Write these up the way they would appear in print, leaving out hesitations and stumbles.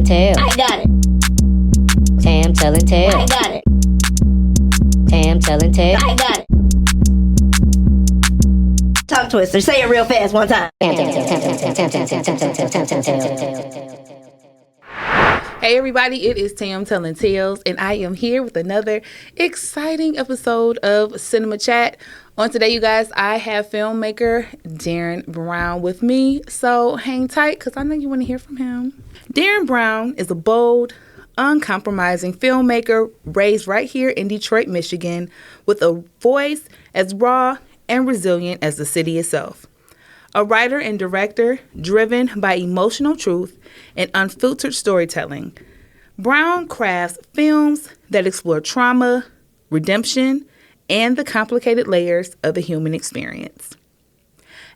tales. I got it. Tam telling tales. I got it. Tam telling tales. I got it. Tongue twister. Say it real fast one time. Tam telling tales. Hey everybody, it is Tam telling tales, and I am here with another exciting episode of Cinema Chat. On today, you guys, I have filmmaker Darren Brown with me, so hang tight because I know you want to hear from him. Darren Brown is a bold, uncompromising filmmaker raised right here in Detroit, Michigan, with a voice as raw and resilient as the city itself. A writer and director driven by emotional truth and unfiltered storytelling, Brown crafts films that explore trauma, redemption, and the complicated layers of the human experience.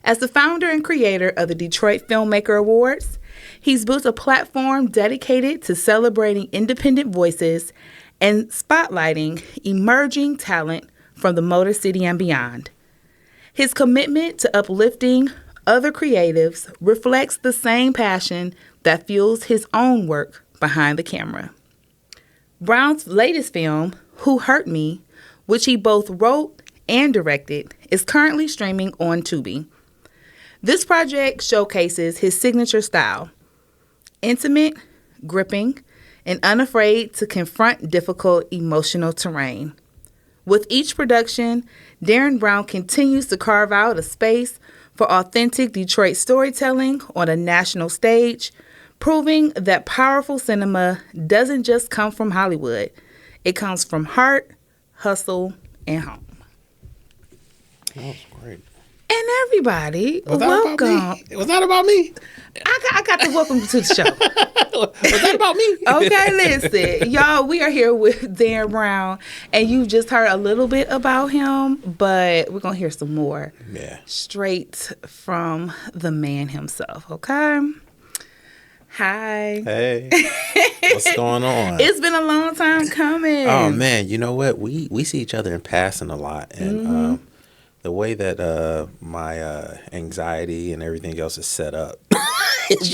As the founder and creator of the Detroit Filmmaker Awards, he's built a platform dedicated to celebrating independent voices and spotlighting emerging talent from the Motor City and beyond. His commitment to uplifting other creatives reflects the same passion that fuels his own work behind the camera. Brown's latest film, Who Hurt Me, which he both wrote and directed, is currently streaming on Tubi. This project showcases his signature style, intimate, gripping, and unafraid to confront difficult emotional terrain. With each production, Darren Brown continues to carve out a space for authentic Detroit storytelling on a national stage, proving that powerful cinema doesn't just come from Hollywood. It comes from heart, hustle, and home. That was great. And everybody, Was that welcome. about me? Was that about me? I got to welcome to the show. Was that about me? Okay, listen. Y'all, we are here with Darren Brown, and you just heard a little bit about him, but we're going to hear some more. Yeah. Straight from the man himself, okay? Hi. Hey. What's going on? It's been a long time coming. Oh, man. You know what? We see each other in passing a lot. And the way that my anxiety and everything else is set up, it's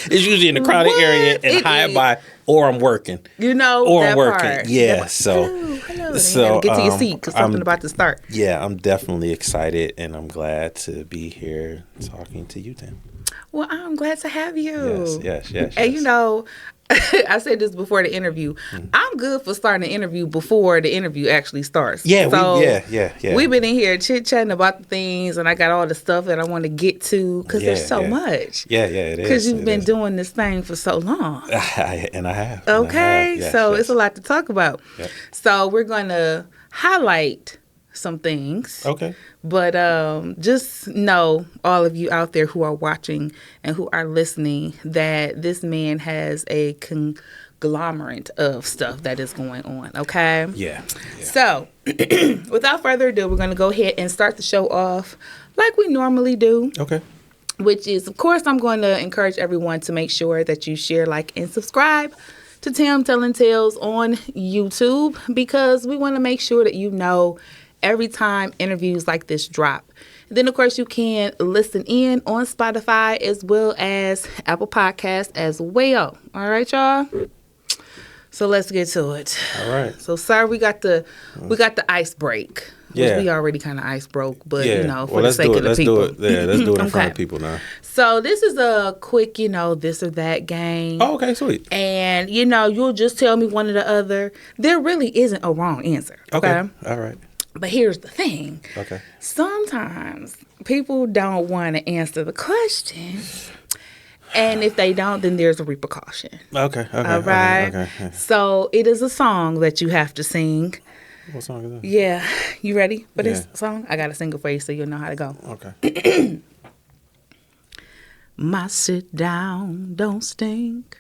usually in the crowded area and high by, or I'm working. You know, or that I'm working. part. Yeah. Hello. So You gotta get to your seat because something about to start. Yeah, I'm definitely excited, and I'm glad to be here talking to you, Tim. Well, I'm glad to have you. Yes. And you know, I said this before the interview. I'm good for starting the interview before the interview actually starts. Yeah, so we've been in here chit-chatting about the things, and I got all the stuff that I want to get to because there's so much. Yeah, it is. Because you've been doing this thing for so long. And I have. Okay, Yes, so yes. it's a lot to talk about. Yep. So we're going to highlight some things. Okay. But just know, all of you out there who are watching and who are listening, that this man has a conglomerate of stuff that is going on, okay? Yeah. So, without further ado, we're going to go ahead and start the show off like we normally do. Okay. Which is, of course, I'm going to encourage everyone to make sure that you share, like, and subscribe to Tam Telling Tales on YouTube, because we want to make sure that you know every time interviews like this drop. And then, of course, you can listen in on Spotify as well as Apple Podcasts as well. All right, y'all? So let's get to it. All right. So, sir, we got the ice break. Yeah. Which we already kind of ice broke, but, Yeah. you know, for Well, the sake of the people. Let's do it. Yeah, let's do it in front Okay. of people now. So this is a quick, this or that game. Oh, okay, sweet. And, you'll just tell me one or the other. There really isn't a wrong answer. Okay. All right. But here's the thing. Okay. Sometimes people don't want to answer the question. And if they don't, then there's a repercussion. Okay. All right. Okay. So it is a song that you have to sing. What song is that? Yeah. You ready for this Yeah. song? I got to sing it for you so you'll know how to go. Okay. My sit down don't stink.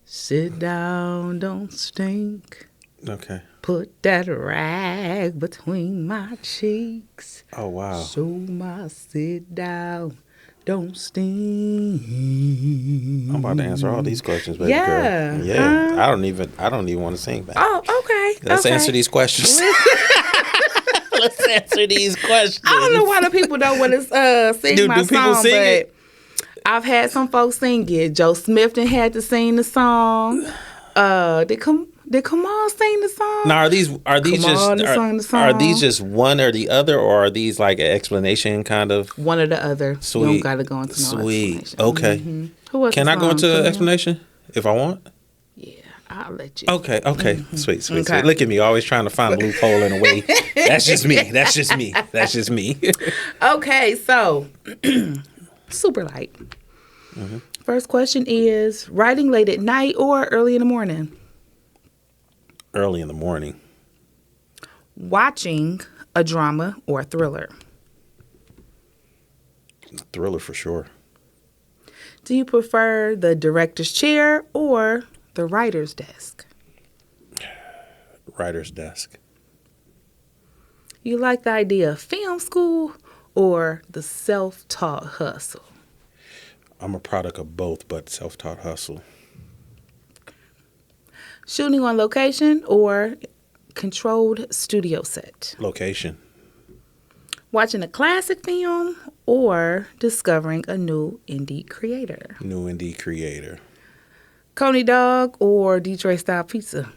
Sit down don't stink. Okay. Put that rag between my cheeks. Oh, wow. So my sit down don't stink. I'm about to answer all these questions, baby Yeah. girl. Yeah. I don't even want to sing back. Oh, okay. Let's okay. answer these questions. Let's answer these questions. I don't know why the people don't want to sing my Do people song, sing but it? I've had some folks sing it. Joe Smith done had to sing the song. Did Kamal sing the song? Now, are these Kamal just are these just one or the other, or are these like an explanation kind of? One or the other. Sweet. You don't gotta go into no Sweet. explanation. Okay. Who was Can the I go song? into Kamal? explanation if I want? Yeah, I'll let you. Okay. Sweet. Okay. Look at me, always trying to find a loophole in a way. That's just me. Okay, so super light. First question is writing late at night or early in the morning? Early in the morning. Watching a drama or a thriller? Thriller for sure. Do you prefer the director's chair or the writer's desk? Writer's desk. You like the idea of film school or the self-taught hustle? I'm a product of both, but self-taught hustle. Shooting on location or controlled studio set? Location. Watching a classic film or discovering a new indie creator? New indie creator. Coney dog or Detroit style pizza?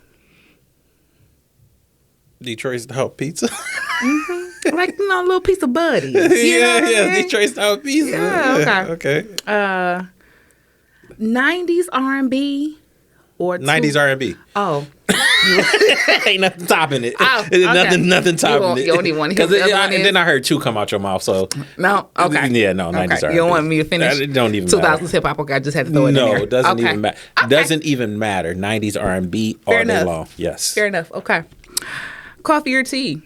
Detroit style pizza. Like, little pizza buddies. Yeah. Detroit style pizza. Yeah, Okay. 90s R&B or 90s R&B. Oh, Ain't nothing topping it. Oh, okay. Nothing topping it. You don't even want to hear what the other one is? Then I heard 2 come out your mouth, so. no, okay. Yeah, no, 90s okay. R&B. You don't want me to finish? It don't even 2000s matter. hip hop. Okay, I just had to throw it in there. No, it doesn't Okay. even matter. Okay. Doesn't even matter. 90s R&B all Fair day enough. long. Yes. Fair enough. Okay. Coffee or tea?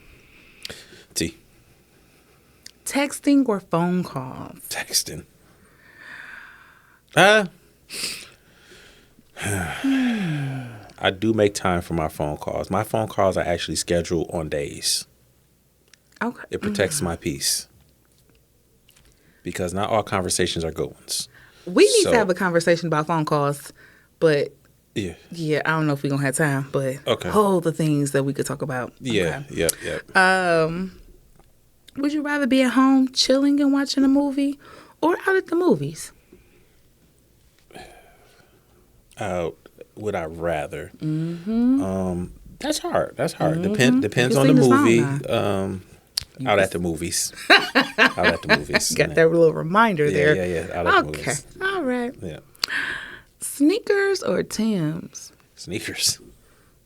T. Texting or phone calls? Texting. I do make time for my phone calls. My phone calls are actually scheduled on days. Okay. It protects my peace. Because not all conversations are good ones. We need So- to have a conversation about phone calls, but Yeah. yeah, I don't know if we're going to have time, but Okay. all the things that we could talk about. Yeah. Okay. Yep. Would you rather be at home chilling and watching a movie or out at the movies? Would I rather? That's hard. Depends You on can the sing the movie. song Out at the movies. Out at the movies. Got that little reminder there. Yeah. Out at the Okay. movies. All right. Yeah. Sneakers or Tim's? Sneakers.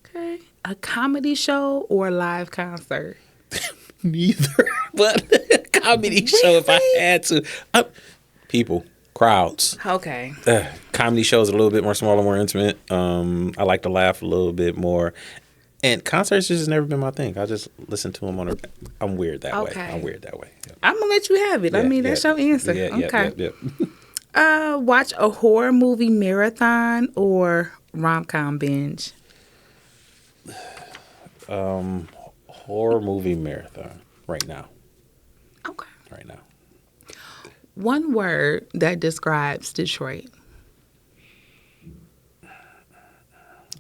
Okay. A comedy show or a live concert? Neither. But comedy show if I had to. People. Crowds. Okay. Comedy shows are a little bit more smaller, more intimate. I like to laugh a little bit more. And concerts just never been my thing. I just listen to them I'm weird that way. Okay. I'm weird that way. Yeah. I'm going to let you have it. I mean, that's your answer. Okay. Yeah. Watch a horror movie marathon or rom-com binge? Horror movie marathon right now. Okay. Right now. One word that describes Detroit.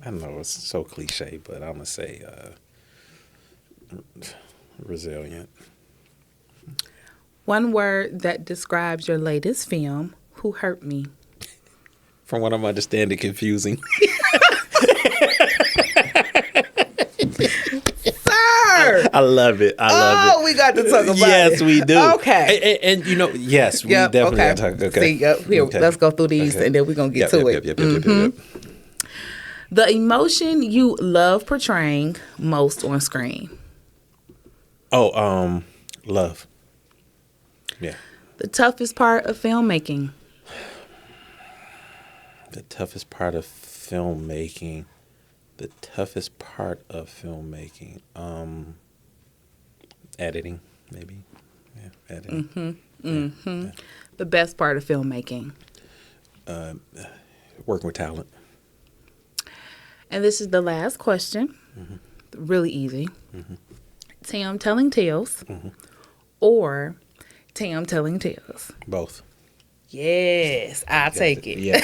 I know it's so cliche, but I'm going to say resilient. One word that describes your latest film, Who Hurt Me? From what I'm understanding, confusing. Sir! I love it. I love it. We got to talk about it. Yes, we do. Okay. And yes, we Yep, definitely okay. got to talk. Okay. See, here, Okay. let's go through these Okay. and then we're going to get to it. Yep. The emotion you love portraying most on screen. Oh, love. Yeah. The toughest part of filmmaking. The toughest part of filmmaking. Editing, maybe. Yeah, editing. Yeah. The best part of filmmaking. Working with talent. And this is the last question. Really easy. Tam telling tales or Tam telling tales? Both. Yes, I'll take it. Yes.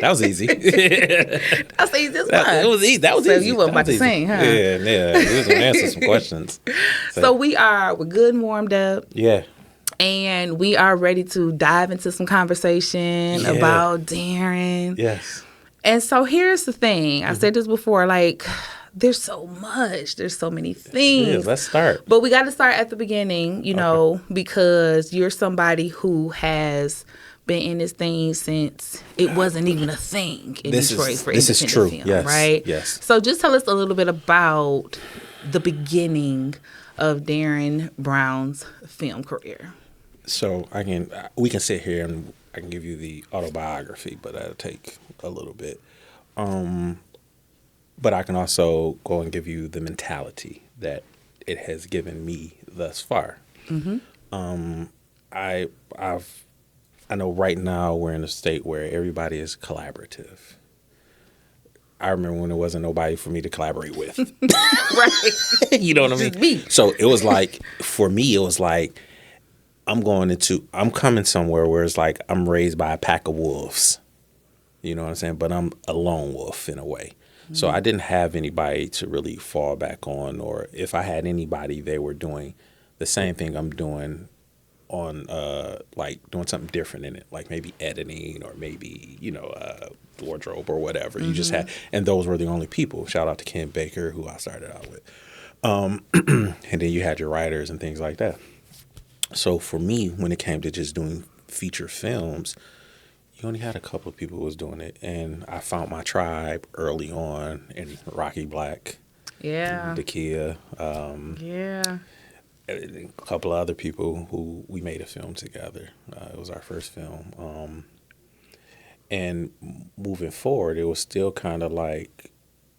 That was easy. That's the easiest one. That was easy. So you weren't about to sing, huh? Yeah. We was gonna answer some questions. So we're good and warmed up. Yeah. And we are ready to dive into some conversation about Darren. Yes. And so here's the thing. I said this before, like, there's so much. There's so many things. Yeah, let's start. But we got to start at the beginning, you know, because you're somebody who has been in this thing since it wasn't even a thing in Detroit for this is independent true. film, Yes. right? Yes. So just tell us a little bit about the beginning of Darren Brown's film career. So we can sit here and I can give you the autobiography, but that'll take a little bit. But I can also go and give you the mentality that it has given me thus far. I know right now we're in a state where everybody is collaborative. I remember when there wasn't nobody for me to collaborate with. Right. You know what I mean? Just me. So it was like, for me, it was like, I'm coming somewhere where it's like I'm raised by a pack of wolves. You know what I'm saying? But I'm a lone wolf in a way. So I didn't have anybody to really fall back on, or if I had anybody, they were doing the same thing I'm doing on, like doing something different in it, like maybe editing or maybe, wardrobe or whatever. You just had, and those were the only people. Shout out to Ken Baker, who I started out with. And then you had your writers and things like that. So for me, when it came to just doing feature films, you only had a couple of people who was doing it. And I found my tribe early on in Rocky Black, Dakia, Yeah. a couple of other people who we made a film together. It was our first film. And moving forward, it was still kind of like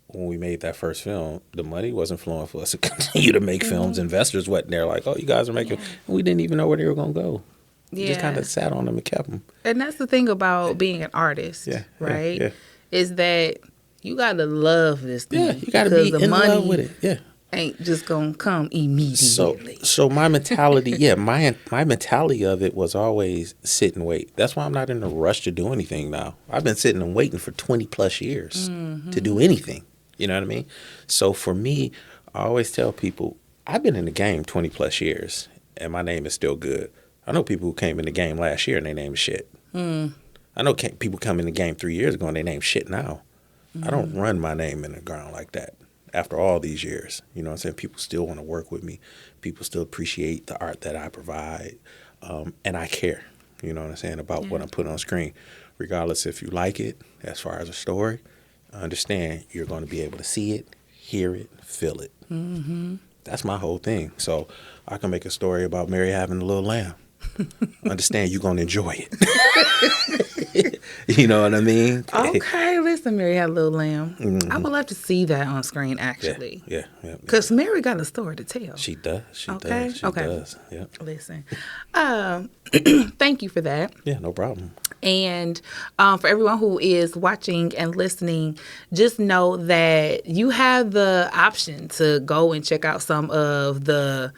when we made that first film, the money wasn't flowing for us to continue to make films. Investors wasn't there like, oh, you guys are making, we didn't even know where they were going to go. We just kind of sat on them and kept them. And that's the thing about being an artist, right? Yeah. Is that you got to love this thing. Yeah, you got to be in love with it. Yeah. Ain't just going to come immediately. So my mentality, my mentality of it was always sit and wait. That's why I'm not in a rush to do anything now. I've been sitting and waiting for 20 plus years to do anything. You know what I mean? So for me, I always tell people, I've been in the game 20 plus years and my name is still good. I know people who came in the game last year and their name is shit. I know people come in the game 3 years ago and their name shit now. I don't run my name in the ground like that after all these years. You know what I'm saying? People still want to work with me. People still appreciate the art that I provide. And I care, you know what I'm saying, about what I'm putting on screen. Regardless if you like it, as far as a story, understand you're going to be able to see it, hear it, feel it. That's my whole thing. So I can make a story about Mary having a little lamb. Understand you're going to enjoy it. You know what I mean? Okay, listen, Mary Had a Little Lamb. I would love to see that on screen, actually. Yeah. Because Mary got a story to tell. She does. She Okay, does. She okay. does. Yeah. Listen. Thank you for that. Yeah, no problem. And for everyone who is watching and listening, just know that you have the option to go and check out some of the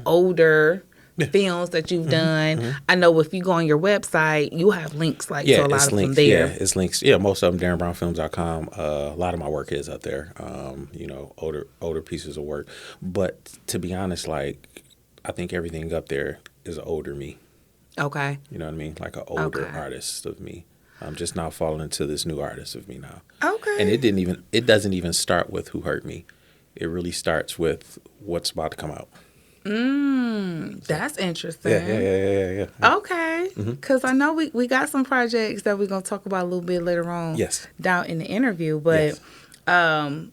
older films that you've done. I know if you go on your website, you have links to a lot of them there. Yeah, it's links. Yeah, most of them, DarrenBrownFilms.com. A lot of my work is up there, older pieces of work. But to be honest, like, I think everything up there is an older me. Okay. You know what I mean? Like an older artist of me. I'm just now falling into this new artist of me now. Okay. And it doesn't even start with Who Hurt Me. It really starts with what's about to come out. That's interesting. Yeah. Okay. Because I know we got some projects that we're going to talk about a little bit later on down in the interview. But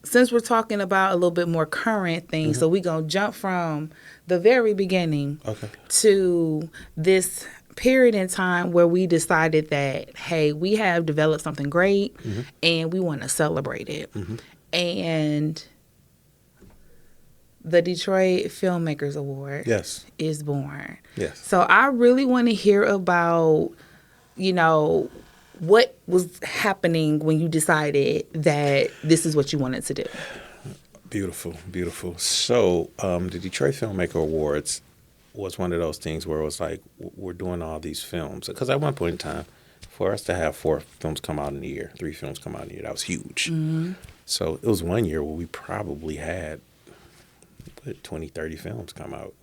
since we're talking about a little bit more current things, so we're going to jump from the very beginning to this period in time where we decided that, hey, we have developed something great and we want to celebrate it. And the Detroit Filmmakers Award is born. Yes. So I really want to hear about, what was happening when you decided that this is what you wanted to do. Beautiful. So the Detroit Filmmaker Awards was one of those things where it was like, we're doing all these films. Because at one point in time, for us to have 4 films come out in a year, 3 films come out in a year, that was huge. So it was one year where we probably had 20, 30 films come out.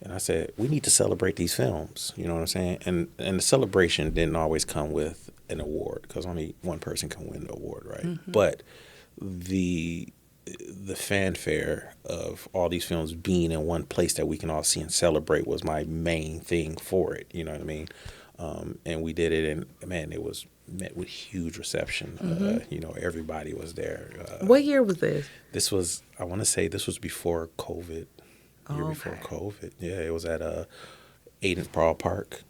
And I said, we need to celebrate these films. You know what I'm saying? And the celebration didn't always come with an award because only one person can win the award, right? But the fanfare of all these films being in one place that we can all see and celebrate was my main thing for it. You know what I mean? And we did it, and man, it was met with huge reception. You know, everybody was there. What year was this? This was, I want to say, this was before COVID. Year before COVID. Yeah, it was at Aiden Paul Park.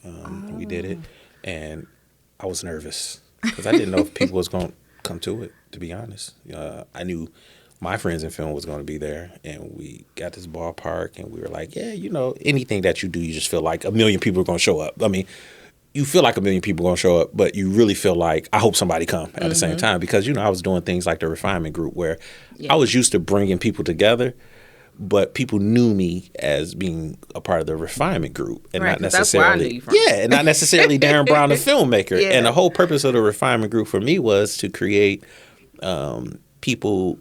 We did it, and I was nervous because I didn't know if people was going to come to it. To be honest, I knew my friends in film was going to be there, and we got this ballpark, and we were like, yeah, you know, anything that you do, you just feel like a million people are going to show up. I mean, you feel like a million people are going to show up, but you really feel like, I hope somebody come at the same time, because, you know, I was doing things like the refinement group where I was used to bringing people together, but people knew me as being a part of the refinement group, and not necessarily, and not necessarily Darren Brown, the filmmaker. And the whole purpose of the refinement group for me was to create people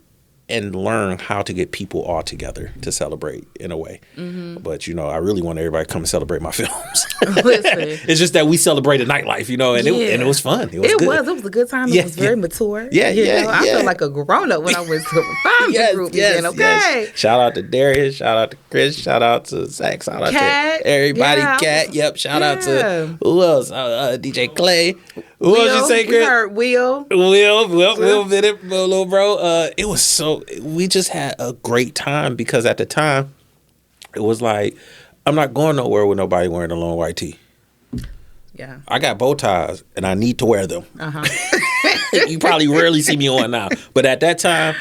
and learn how to get people all together to celebrate in a way. But, you know, I really want everybody to come and celebrate my films. It's just that we celebrated nightlife, you know, and it was fun. It was good. It was a good time. It was very mature. I felt like a grown-up when I went to a refinement group. Okay. Shout out to Darius. Shout out to Chris. Shout out to Zach. Shout out to everybody. Cat. Yep. Shout out to, who else? DJ Clay. Who else you say, Chris? We heard Will. Will Bennett, little bro. It was we just had a great time because at the time, it was like, I'm not going nowhere with nobody wearing a long white tee. Yeah. I got bow ties and I need to wear them. You probably rarely see me on now. But at that time,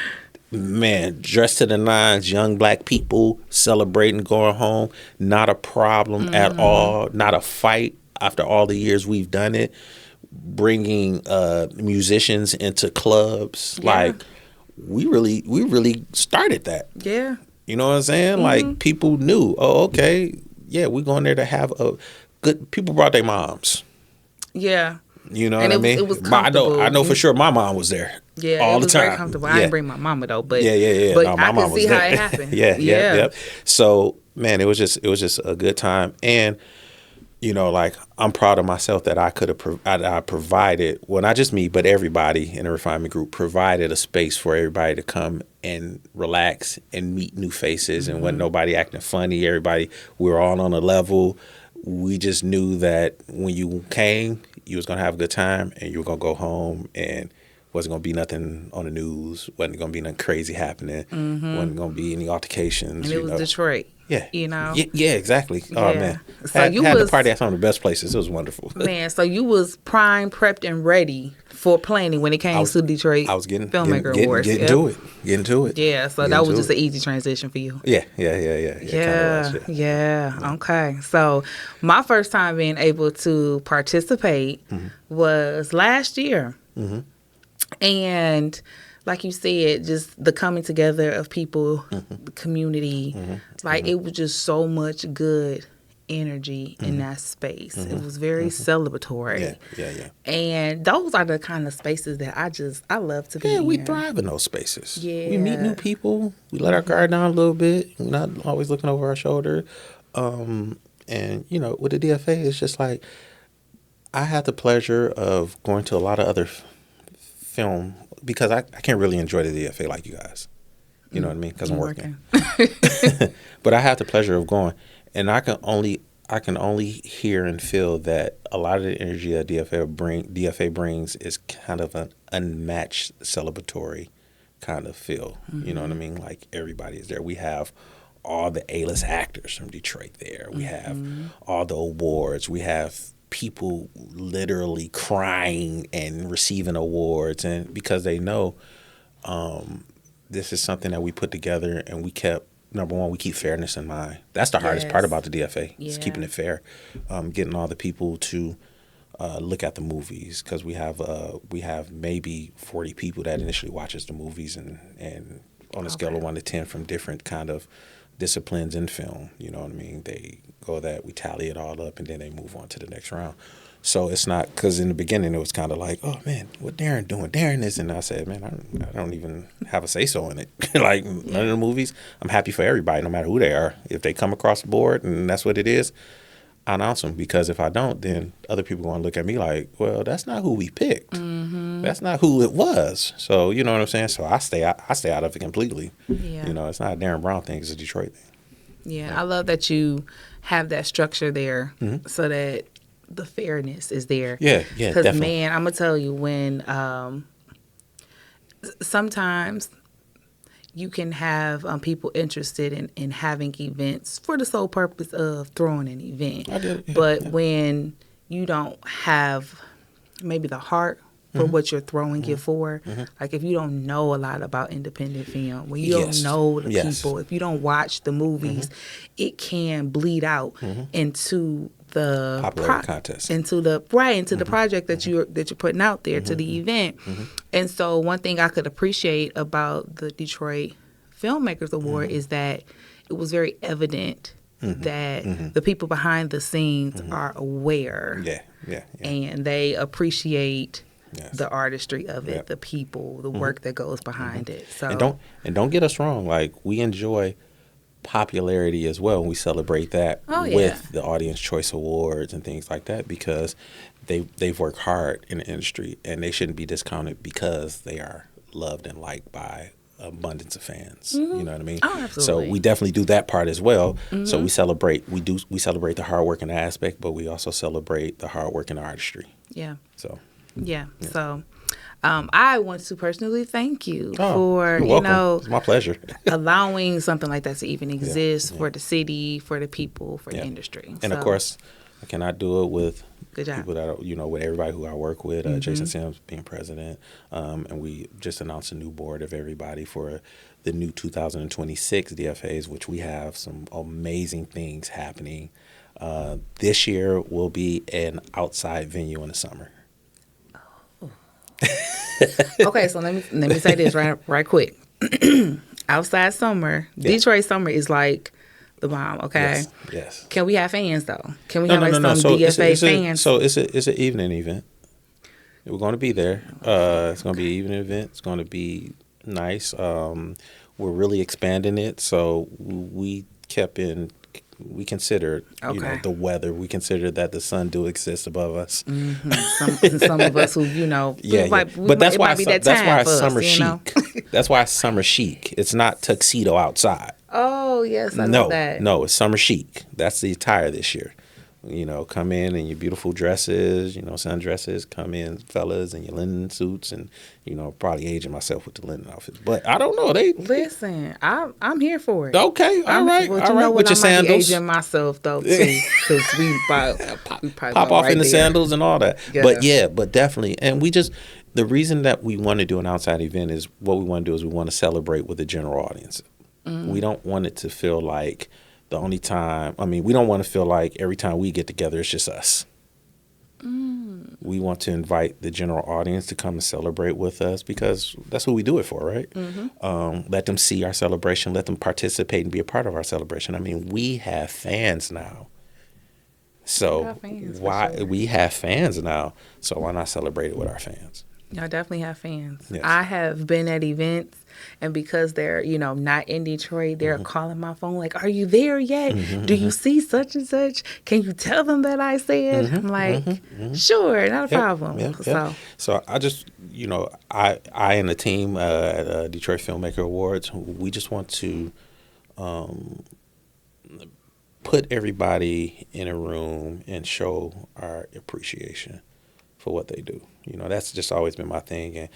man, dressed to the nines, young black people celebrating, going home, not a problem at all, not a fight after all the years we've done it. Bringing musicians into clubs, like we really started that. Yeah, you know what I'm saying? Like people knew. Oh, okay, yeah, we're going there to have a good. People brought their moms. Yeah, you know what I mean. It was comfortable. I know for sure my mom was there. Yeah, all the time. Very comfortable. I didn't bring my mama though, but But no, I can see how it happened. Yeah. So man, it was just a good time. And you know, like, I'm proud of myself that I could have I provided, well, not just me, but everybody in the refinement group provided a space for everybody to come and relax and meet new faces. And wasn't nobody acting funny. Everybody, we were all on a level. We just knew that when you came, you was going to have a good time and you were going to go home, and wasn't going to be nothing on the news. Wasn't going to be nothing crazy happening. Wasn't going to be any altercations. And it was Detroit. Yeah. You know? Yeah, exactly. Oh, man. So had the party at some of the best places. It was wonderful. Man, so you was prime, prepped, and ready for planning when it came to Detroit. I was getting Awards. Getting to it. Yeah, so that was just an easy transition for you. Yeah. Okay. So my first time being able to participate was last year. And like you said, just the coming together of people, the community, like it was just so much good energy in that space. It was very celebratory. Yeah. And those are the kind of spaces that I love to be in. Yeah, we thrive in those spaces. Yeah. We meet new people. We let our guard down a little bit. We're not always looking over our shoulder. And, you know, with the DFA, it's just like, I had the pleasure of going to a lot of other film, because I can't really enjoy the DFA like you guys. You know what I mean? Because I'm working. But I have the pleasure of going, and I can only hear and feel that a lot of the energy that DFA brings is kind of an unmatched celebratory kind of feel. You know what I mean? Like, everybody is there. We have all the A-list actors from Detroit there. We have all the awards. We have people literally crying and receiving awards, and because they know this is something that we put together, and we kept, number one, we keep fairness in mind. That's the hardest part about the DFA, is keeping it fair, getting all the people to look at the movies, because we have maybe 40 people that initially watches the movies, and on a scale of 1 to 10 from different kind of disciplines in film, you know what I mean? They go that, we tally it all up, and then they move on to the next round. So it's not, because in the beginning it was kind of like, oh man, what Darren doing? Darren is, and I said, man, I don't even have a say so in it. Like none of the movies, I'm happy for everybody, no matter who they are. If they come across the board and that's what it is, I announce them, because if I don't, then other people going to look at me like, well, that's not who we picked. That's not who it was. So you know what I'm saying. So I stay out of it completely. Yeah. You know, it's not a Darren Brown thing; it's a Detroit thing. Yeah, I love that you have that structure there, so that the fairness is there. Yeah, Because definitely. man, I'm gonna tell you, when sometimes you can have people interested in having events for the sole purpose of throwing an event, I get it. Yeah, but when you don't have maybe the heart for what you're throwing it for, like if you don't know a lot about independent film, when you Yes. don't know the Yes. people, if you don't watch the movies, it can bleed out into the Popularity contest. into the project that you're putting out there, to the event. And so one thing I could appreciate about the Detroit Filmmakers Award is that it was very evident that the people behind the scenes are aware, Yeah. and they appreciate Yes. the artistry of it, Yep. the people, the work that goes behind it. So And don't get us wrong. Like, we enjoy popularity as well, and we celebrate that Oh, yeah. with the Audience Choice Awards and things like that, because they've worked hard in the industry, and they shouldn't be discounted because they are loved and liked by abundance of fans. You know what I mean? Oh, absolutely. So we definitely do that part as well. So we celebrate the hard working aspect, but we also celebrate the hard work and artistry. yeah. So So I want to personally thank you Oh, for, you're welcome. It's my pleasure. allowing something like that to even exist for the city, for the people, for the industry. And of So, course, I cannot do it with Good job. people that with everybody who I work with. Jason Sims being president, and we just announced a new board of everybody for the new 2026 DFAs, which we have some amazing things happening. This year will be an outside venue in the summer. okay, so let me say this right quick. Outside summer, Detroit summer is like the bomb. Okay, Yes. Can we have fans though? Can we No. have some So DFA fans? it's an evening event. We're going to be there. It's going to be an evening event. It's going to be nice. We're really expanding it, so we considered Okay. the weather. We considered that the sun do exist above us. Some of us who But that's why that that's time why for it's us, summer you know? chic. That's why it's summer chic. It's not tuxedo outside. Oh yes, I No, love that. no, it's summer chic. That's the attire this year. Come in your beautiful dresses, sundresses. Come in, fellas, in your linen suits, and probably aging myself with the linen outfits. But I don't know. Listen, I'm here for it. Okay, all right, Well, all you right. know With what, your I might be sandals, aging myself though too, because we probably pop go off right in the there. sandals and all that. Yeah. But definitely. And the reason that we want to do an outside event is what we want to do is we want to celebrate with the general audience. We don't want it to feel like the only time. I mean, we don't want to feel like every time we get together, it's just us. We want to invite the general audience to come and celebrate with us because that's who we do it for, right? Let them see our celebration. Let them participate and be a part of our celebration. I mean, we have fans now. So we have fans now. So why not celebrate it with our fans? Y'all definitely have fans. Yes. I have been at events, and because they're, not in Detroit, they're calling my phone like, "Are you there yet? Do you see such and such? Can you tell them that I said?" I'm like, "Sure, not a problem." Yep. So I just, I and the team at Detroit Filmmaker Awards, we just want to put everybody in a room and show our appreciation for what they do. That's just always been my thing, and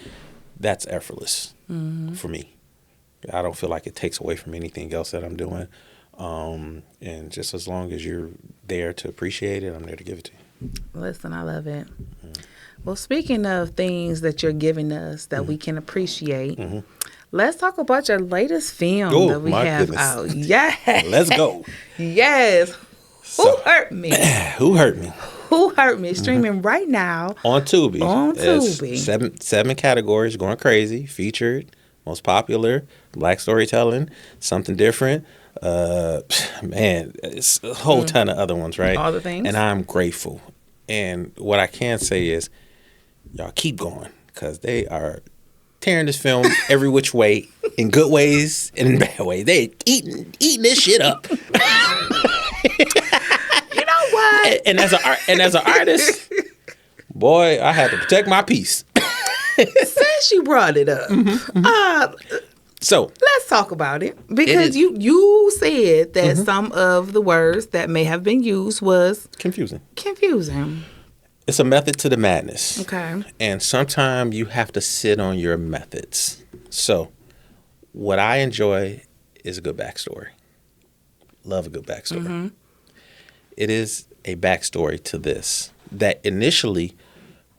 that's effortless for me. I don't feel like it takes away from anything else that I'm doing. And just as long as you're there to appreciate it, I'm there to give it to you. Listen, I love it. Well, speaking of things that you're giving us that we can appreciate, let's talk about your latest film that we have out. Yes. Let's go. Yes. Who hurt me? Who hurt me? Who Hurt Me? Streaming right now. On Tubi. On It's Tubi. seven categories, going crazy. Featured, most popular, Black storytelling, something different. Man, it's a whole ton of other ones, right? All the things. And I'm grateful. And what I can say is, y'all keep going, because they are tearing this film every which way, in good ways and in bad ways. They eating this shit up. You know what? And as an artist, boy, I had to protect my peace. Since you brought it up, So let's talk about it, because you said that some of the words that may have been used was confusing. It's a method to the madness. Okay. And sometimes you have to sit on your methods. So what I enjoy is a good backstory. Love a good backstory. It is a backstory to this that initially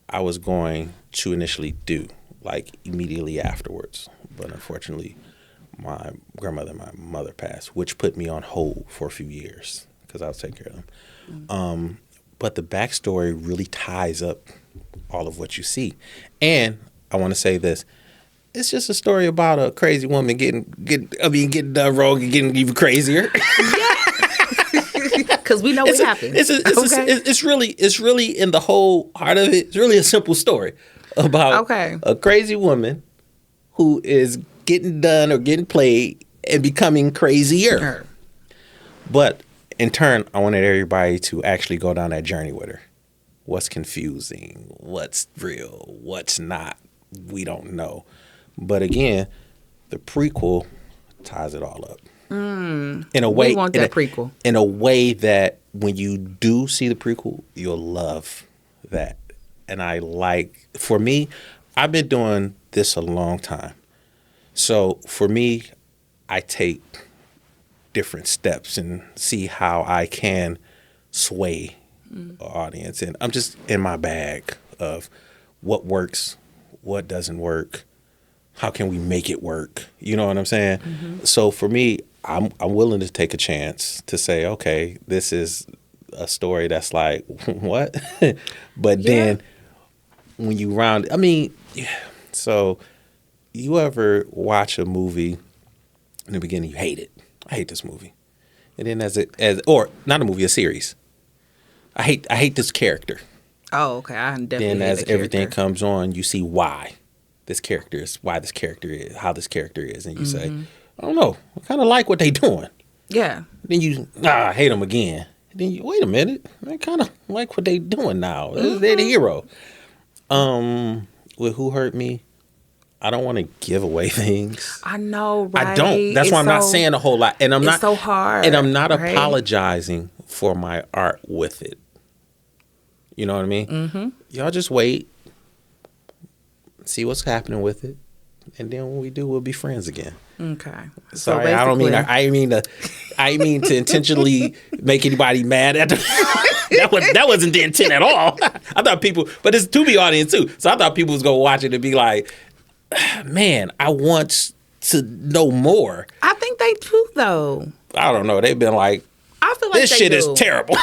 I was going to do, like immediately afterwards. But unfortunately, my grandmother and my mother passed, which put me on hold for a few years because I was taking care of them. But the backstory really ties up all of what you see. And I want to say this. It's just a story about a crazy woman getting done wrong and getting even crazier. Because we know what happened. It's really in the whole heart of it. It's really a simple story about a crazy woman who is getting done or getting played and becoming crazier. But in turn, I wanted everybody to actually go down that journey with her. What's confusing? What's real? What's not? We don't know. But again, the prequel ties it all up. In a way, we want that prequel. In a way that when you do see the prequel, you'll love that. And for me, I've been doing this a long time. So for me, I take different steps and see how I can sway an audience. And I'm just in my bag of what works, what doesn't work, how can we make it work? You know what I'm saying? So for me, I'm willing to take a chance to say, okay, this is a story that's like, what? But then when you so you ever watch a movie in the beginning, you hate it. I hate this movie. And then or not a movie, a series. I hate this character. Oh, okay. I definitely Then hate as the everything character. comes on, you see why this character is, how this character is. And you say, I don't know. I kind of like what they doing. Yeah. Then you, I hate them again. Then you, wait a minute. I kind of like what they doing now. They're the hero. With Who Hurt Me, I don't want to give away things. I know, right? I don't. That's why I'm not saying a whole lot. And I'm not so hard. And I'm not right? apologizing for my art with it. You know what I mean? Y'all just wait, see what's happening with it, and then when we do, we'll be friends again. Okay. Sorry, I don't mean. I mean to intentionally make anybody mad at the. that wasn't the intent at all. I thought people, but it's a Tubi audience too, so I thought people was gonna watch it and be like, "Man, I want to know more." I think they do though. I don't know. They've been like, I feel like this shit is terrible,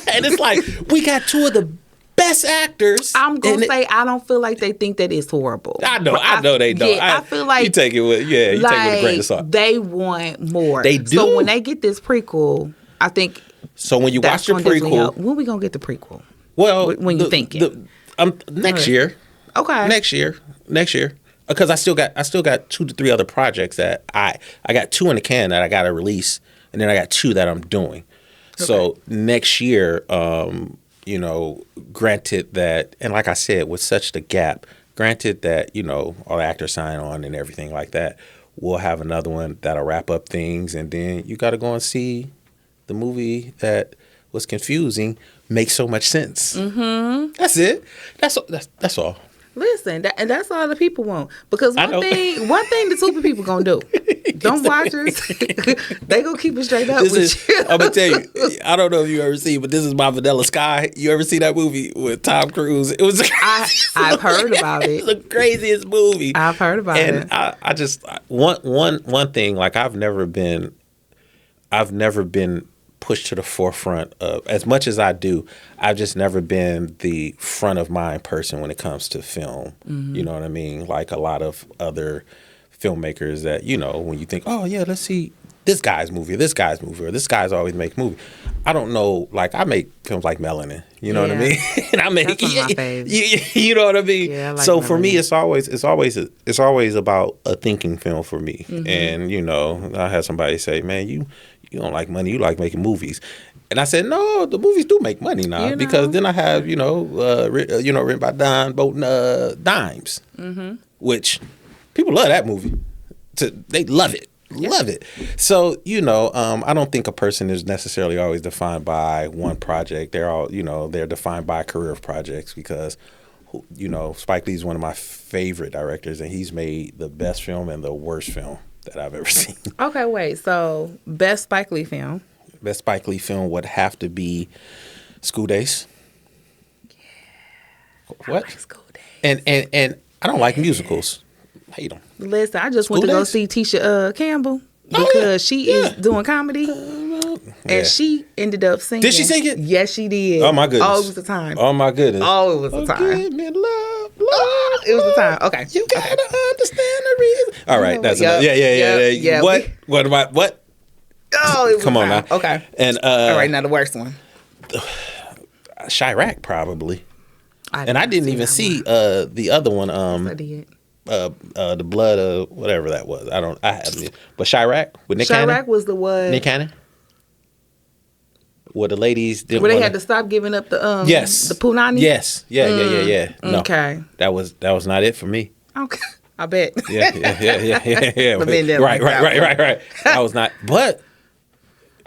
and it's like we got two of the best actors. I'm gonna say I don't feel like they think that it's horrible. I know they don't. Yeah, I feel like you take it with take it with a grain of salt. They want more. They do. So when they get this prequel, I think. So when you watch the prequel, when we gonna get the prequel? Well, when you think it? Next year. Okay. Next year, because I still got 2 to 3 other projects that I got 2 in the can that I got to release, and then I got 2 that I'm doing. Okay. So next year, granted that, and like I said, with such the gap, granted that all the actors sign on and everything like that, we'll have another one that'll wrap up things, and then you got to go and see the movie that was confusing makes so much sense. That's it. That's all. Listen, and that's all the people want. Because one thing the super people gonna do, them watchers, they gonna keep it straight up with you. I'm gonna tell you, I don't know if you ever seen, but this is My Vanilla Sky. You ever see that movie with Tom Cruise? It was. I've heard about it. It's the craziest movie. I've heard about it. And I just one thing, like I've never been pushed to the forefront of, as much as I do, I've just never been the front of mind person when it comes to film. You know what I mean? Like a lot of other filmmakers that, when you think, oh yeah, let's see this guy's movie, or this guy's always make movie. I don't know. Like I make films like Melanin. You know what I Yeah. mean? And I make That's one of my faves. you know what I mean? Yeah, I like so for me, Melanin. it's always about a thinking film for me. Mm-hmm. And you know, I had somebody say, "Man, you don't like money. You like making movies." And I said, "No, the movies do make money now You because know? then I have written by Don Boating Dimes, which people love that movie. They love it." Love it. So, I don't think a person is necessarily always defined by one project. They're all, they're defined by a career of projects because, Spike Lee's one of my favorite directors and he's made the best film and the worst film that I've ever seen. Okay, wait. So, best Spike Lee film. Best Spike Lee film would have to be School Days. Yeah. What? I like School Days. And I don't like musicals. Hate them. Listen, I just went to School go Days? see Tisha Campbell because she is doing comedy. Yeah. And she ended up singing. Did she sing it? Yes, she did. Oh, my goodness. Oh, it was the time. Oh, my goodness. Oh, it was the time. Give me love. It was the time. Okay. You gotta understand the reason. All right, that's Yep, enough. Yeah. yeah, What? What am I? What? Oh, it was Come the on time. now. Okay. And All right, now the worst one. Chirac probably. I And I didn't even see the other one. I did. The blood of whatever that was. I haven't. But Chirac with Nick Chirac Cannon. was the one Nick Cannon. Where the ladies didn't. where they wanna- had to stop giving up the Yes. the punani. Yes. Yeah. No. Okay. That was not it for me. Okay. I bet. Yeah. But then they're Right. like that Right. I was not, but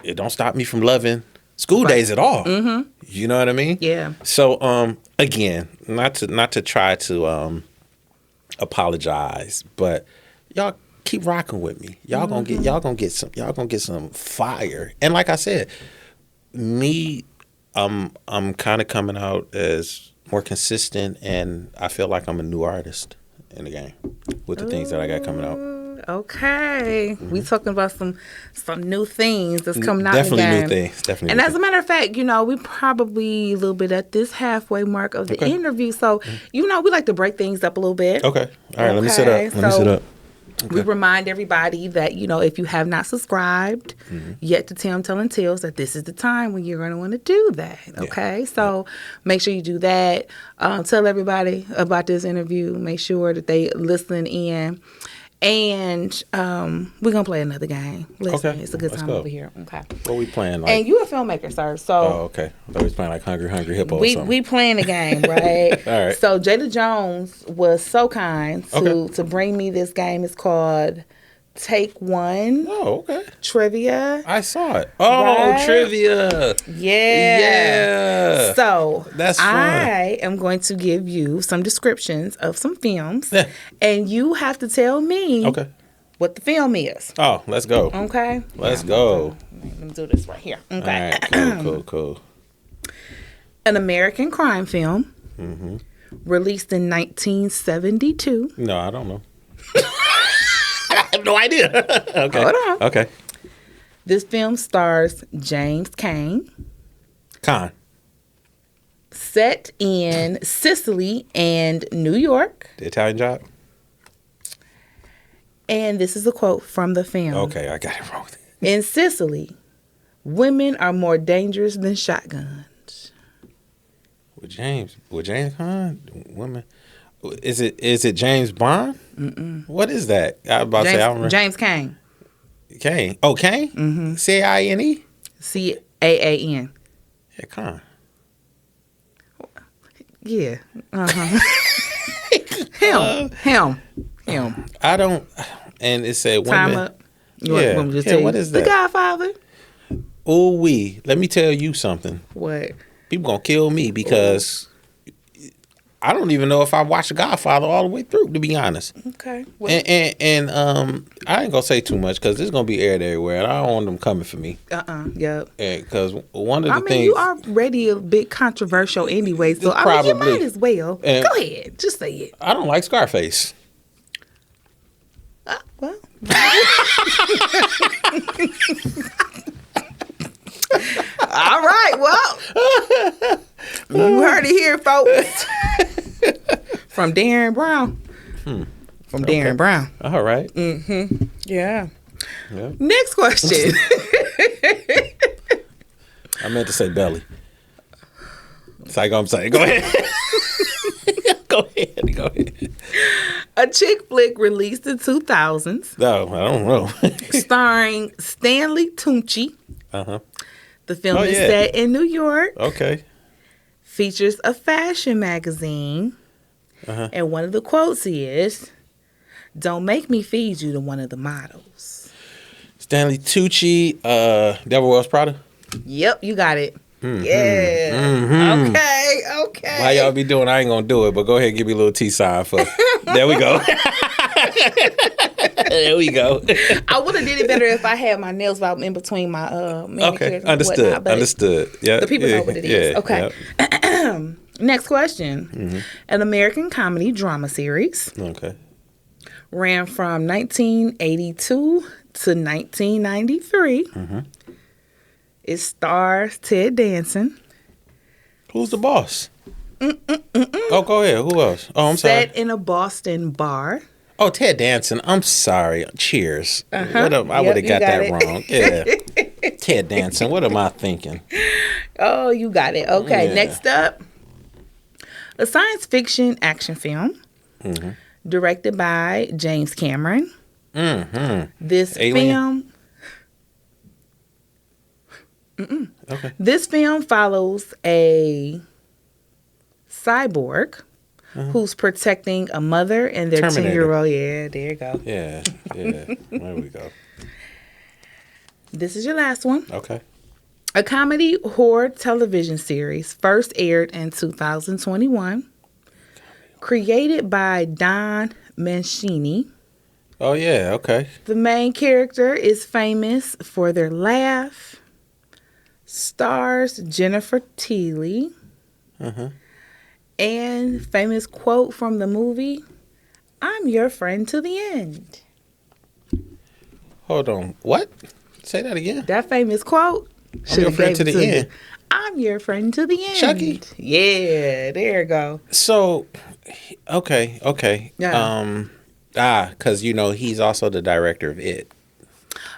it don't stop me from loving School Days at all. Mm-hmm. You know what I mean? Yeah. So, again, not to try to apologize, but y'all keep rocking with me. Y'all gonna get some fire. And like I said, I'm kind of coming out as more consistent, and I feel like I'm a new artist in the game with the things that I got coming out. Okay. We talking about some new things that's coming out Definitely in the new game. things. Definitely. And new as a matter of fact, we probably a little bit at this halfway mark of the Okay. interview. So, we like to break things up a little bit. Okay. All right. Let me sit Okay, up. Let me so- sit up. We remind everybody that, if you have not subscribed yet to Tim Telling Tales, that this is the time when you're going to want to do that. Okay. So make sure you do that. Tell everybody about this interview. Make sure that they listen in. And we're going to play another game. Listen, Okay. it's a good Let's time go. over here. Okay. What we playing like? And you a filmmaker, sir. So Oh, okay. I thought we was playing like Hungry Hippo or we something. we playing a game, right? All right. So Jada Jones was so kind Okay. to bring me this game. It's called Take One Oh, okay. Trivia. I saw it. Oh, Right? trivia. Yeah. Yeah. So That's fun. I am going to give you some descriptions of some films, Yeah. and you have to tell me Okay. what the film is. Oh, let's go. Okay. Let's go. Let me do this right here. Okay. All right. Cool. An American crime film Mm-hmm. released in 1972. No, I don't know. I have no idea. Okay. Hold on. Okay. This film stars James Cain, Con. set in Sicily and New York. The Italian Job. And this is a quote from the film. Okay, I got it wrong. In Sicily, women are more dangerous than shotguns. With James Con, women. Is it James Bond? Mm-mm. What is that? I was about to say I don't remember. James Cain. Kane. Oh, Kane. Mm-hmm. Cine. Caan. Yeah, Con. Yeah. Uh-huh. Him. I don't. And it said women. Time up. You want me to tell you? what is The that? Godfather. Oh, let me tell you something. What? People gonna kill me because I don't even know if I watched The Godfather all the way through, to be honest. Okay. Well, And I ain't gonna say too much because it's gonna be aired everywhere, and I don't want them coming for me. Yep. Because one of the I mean, things you are already a bit controversial anyway, so I mean, you Probably. might as well. And- Go ahead. Just say it. I don't like Scarface. Well. All right. Well, you heard it here, folks. From Darren Brown. From Darren Brown. All right. Yeah. Yeah. Next question. I meant to say belly. It's like I'm saying. Go ahead. Go ahead. A chick flick released in 2000s. No, I don't know. Starring Stanley Tucci. Uh-huh. The film is set in New York. Okay. Features a fashion magazine. Uh-huh. And one of the quotes is, "Don't make me feed you to one of the models." Stanley Tucci, Devil Wears Prada. Yep, you got it. Yeah. Mm-hmm. Okay. How y'all be doing? I ain't gonna do it, but go ahead and give me a little T sign for. There we go. There we go. I would have did it better if I had my nails out in between my manicures and Understood. whatnot, but Understood. Yeah. the people know what it is. Okay. Yep. Next question. An American comedy drama series Okay. ran from 1982 to 1993. It stars Ted Danson. Who's the boss? Oh, go ahead. Who else? Oh, I'm sorry. Set in a Boston bar. Oh, Ted Danson. I'm sorry. Cheers. Uh-huh. I would have Yep, got that you got wrong. Yeah. Ted Danson. What am I thinking? Oh, you got it. Okay, Yeah. next up. A science fiction action film directed by James Cameron. This Alien? film... Okay. This film follows a cyborg who's protecting a mother and their Terminator. 10-year-old. Yeah, there you go. Yeah. There we go. This is your last one. Okay. A comedy horror television series first aired in 2021. Created by Don Mancini. Oh, yeah. Okay. The main character is famous for their laugh. Stars Jennifer Tilly. And famous quote from the movie, "I'm your friend to the end." Hold on. What? Say that again. That famous quote. I'm your friend to the end. I'm your friend to the end. Chucky? Yeah, there you go. So, okay. Yeah. Because, he's also the director of It,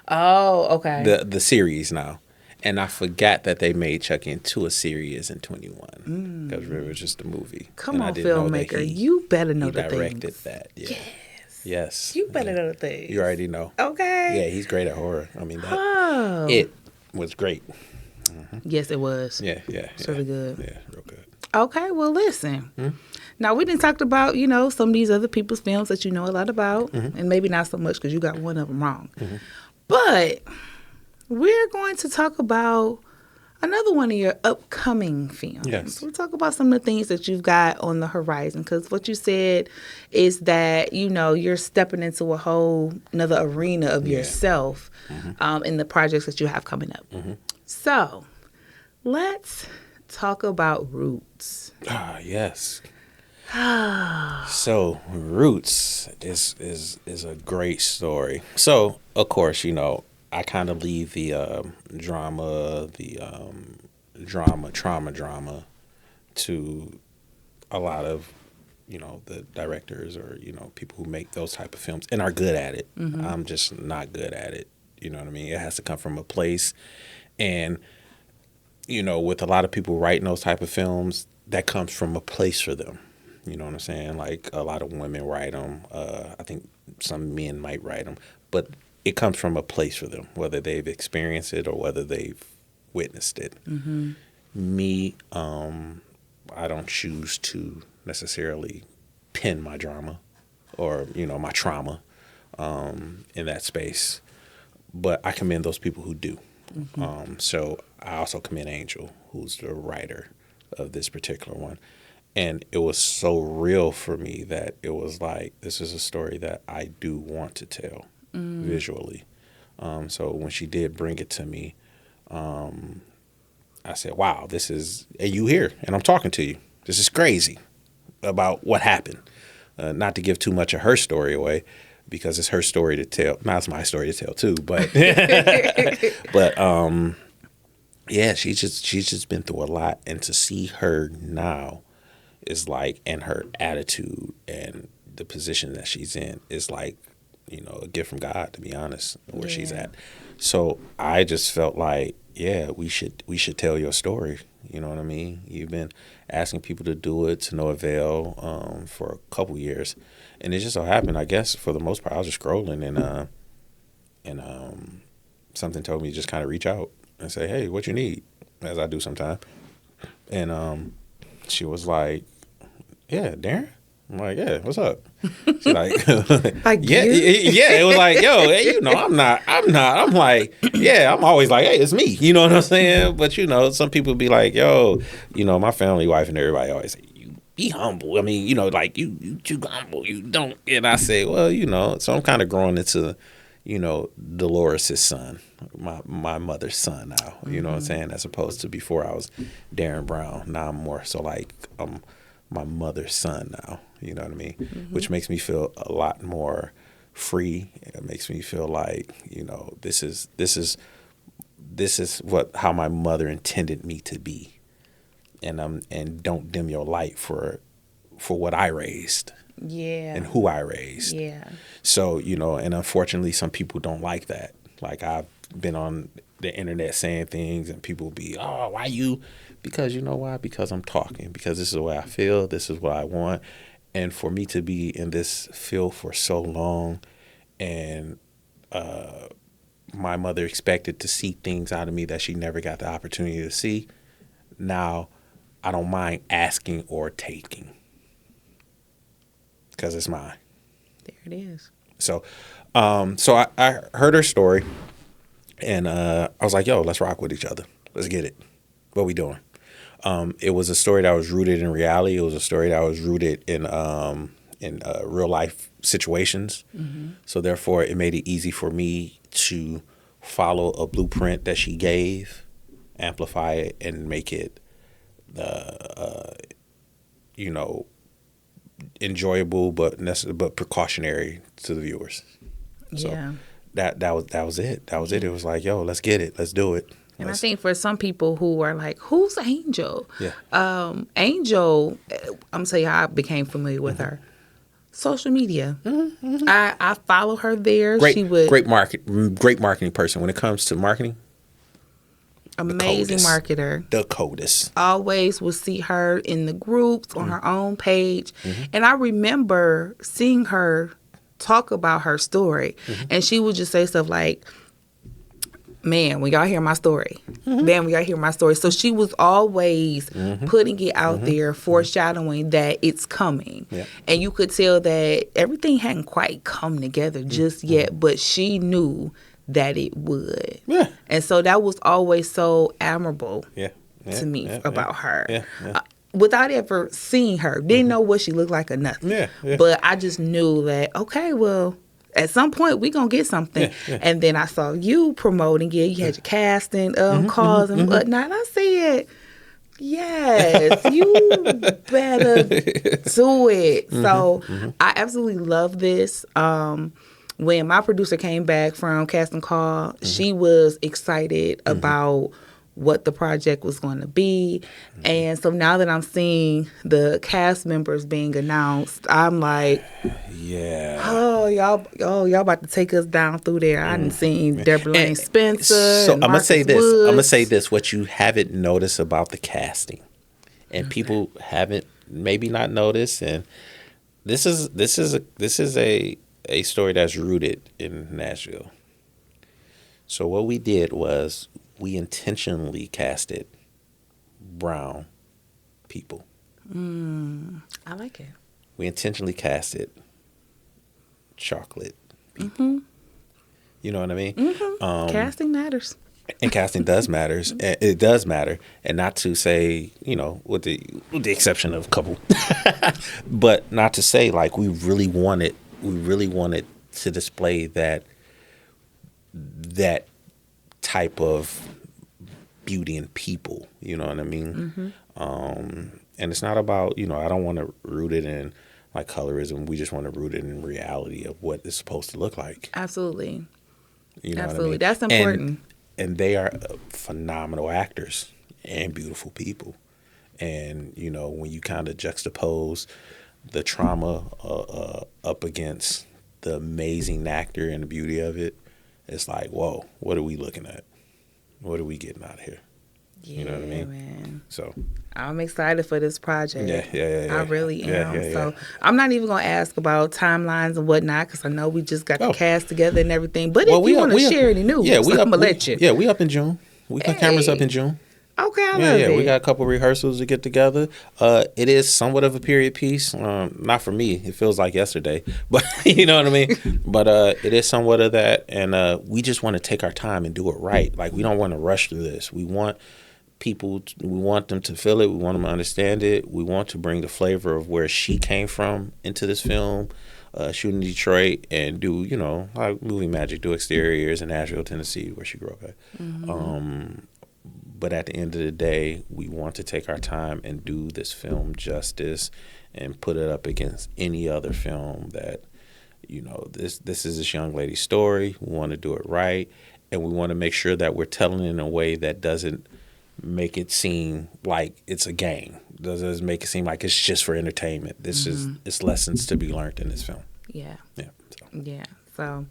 Oh, okay. the series now. And I forgot that they made Chucky into a series in 21. Because remember, it was just a movie. Come And I on, didn't know that filmmaker. You better know he the directed things. that. Yeah. Yes. You better know the things. You already know. Okay. Yeah, he's great at horror. I mean, Oh. It was great. Yes, it was. Yeah. It's really good. Yeah, real good. Okay, well, listen. Now, we didn't talk about, some of these other people's films that you know a lot about, and maybe not so much because you got one of them wrong. But we're going to talk about another one of your upcoming films. Yes. We'll talk about some of the things that you've got on the horizon, because what you said is that, you're stepping into a whole another arena of yourself in the projects that you have coming up. So, let's talk about Roots. Yes. So Roots is a great story. So of course, I kind of leave the drama to a lot of the directors or people who make those type of films and are good at it. I'm just not good at it. You know what I mean? It has to come from a place, and with a lot of people writing those type of films, that comes from a place for them. You know what I'm saying? Like a lot of women write them. I think some men might write them, but it comes from a place for them, whether they've experienced it or whether they've witnessed it. Me, I don't choose to necessarily pin my drama or my trauma in that space, but I commend those people who do. So I also commend Angel, who's the writer of this particular one. And it was so real for me that it was like, this is a story that I do want to tell visually. So when she did bring it to me, I said, wow, this is, and you here, and I'm talking to you. This is crazy about what happened. Not to give too much of her story away, because it's her story to tell. Now it's my story to tell too, but yeah, she's just been through a lot, and to see her now is like, and her attitude and the position that she's in is like, a gift from God, to be honest, where she's at. So I just felt like, yeah, we should tell your story. You know what I mean? You've been asking people to do it to no avail for a couple years, and it just so happened, I guess, for the most part, I was just scrolling and something told me to just kind of reach out and say, hey, what you need, as I do sometimes. And she was like, yeah, Darren. I'm like, yeah, what's up? She's like, Like, yeah, it was like, yo, hey, I'm not. I'm like, yeah, I'm always like, hey, it's me. You know what I'm saying? But some people be like, yo, my family, wife, and everybody always say, you be humble. I mean, like you too humble. You don't. And I say, well, so I'm kind of growing into, Dolores' son, my mother's son now. You know what I'm saying? As opposed to before I was Darren Brown. Now I'm more so like my mother's son now. You know what I mean? Which makes me feel a lot more free. It makes me feel like, this is how my mother intended me to be. And don't dim your light for what I raised. Yeah. And who I raised. Yeah. So, and unfortunately some people don't like that. Like I've been on the internet saying things and people be, oh, why you? Because you know why? Because I'm talking. Because this is the way I feel. This is what I want. And for me to be in this field for so long, and my mother expected to see things out of me that she never got the opportunity to see, now I don't mind asking or taking. Because it's mine. There it is. So I heard her story, and I was like, yo, let's rock with each other. Let's get it. What we doing? It was a story that was rooted in reality. It was a story that was rooted in real life situations. Mm-hmm. So therefore, it made it easy for me to follow a blueprint that she gave, amplify it, and make it, enjoyable but precautionary to the viewers. So Yeah. that was it. That was it. It was like, yo, let's get it. Let's do it. And I think for some people who are like, who's Angel? Yeah. Angel, I'm telling you how I became familiar with her. Social media. Mm-hmm. I follow her there. Great marketing person. When it comes to marketing, amazing marketer. The coldest. Always will see her in the groups on her own page. Mm-hmm. And I remember seeing her talk about her story. Mm-hmm. And she would just say stuff like, man, when y'all hear my story, man, when y'all hear my story. So she was always putting it out there, foreshadowing that it's coming. Yeah. And you could tell that everything hadn't quite come together just yet, but she knew that it would. Yeah. And so that was always so admirable to me about her. Yeah. Yeah. Without ever seeing her, didn't know what she looked like or nothing. Yeah. Yeah. But I just knew that, okay, well, at some point, we going to get something. Yeah, yeah. And then I saw you promoting it. You had your casting calls and whatnot. And I said, yes, you better do it. So I absolutely love this. When my producer came back from casting call, she was excited about what the project was going to be. And so now that I'm seeing the cast members being announced, I'm like, yeah, y'all about to take us down through there. I done seen Deborah Lane Spencer. So I'm gonna say this. I'm gonna say this. What you haven't noticed about the casting, and people haven't maybe not noticed, and this is a story that's rooted in Nashville. So what we did was we intentionally casted brown people. I like it. We intentionally casted chocolate people. You know what I mean? Casting matters. And casting does matters. And it does matter. And not to say, with the exception of a couple, but not to say like we really wanted to display that type of beauty in people, you know what I mean? And it's not about, I don't want to root it in like colorism. We just want to root it in reality of what it's supposed to look like. Absolutely. You know Absolutely. What I mean? That's important. And they are phenomenal actors and beautiful people. And, when you kind of juxtapose the trauma up against the amazing actor and the beauty of it, it's like, whoa, what are we looking at? What are we getting out of here? Yeah, You know what I mean? man. So I'm excited for this project. yeah. I really am. Yeah. So I'm not even gonna ask about timelines and whatnot because I know we just got the cast together and everything. But if you want to share any news, I'm gonna let you. Yeah, we up in June. We got cameras up in June. Okay, I love it. We got a couple rehearsals to get together. It is somewhat of a period piece. Not for me. It feels like yesterday, but you know what I mean? But it is somewhat of that. And we just want to take our time and do it right. Like, we don't want to rush through this. We want we want them to feel it. We want them to understand it. We want to bring the flavor of where she came from into this film, shoot in Detroit and do, like movie magic, do exteriors in Nashville, Tennessee, where she grew up at. Mm-hmm. But at the end of the day, we want to take our time and do this film justice and put it up against any other film that, this is this young lady's story. We want to do it right. And we want to make sure that we're telling it in a way that doesn't make it seem like it's a game. Doesn't make it seem like it's just for entertainment. This is it's lessons to be learned in this film. Yeah. Yeah. So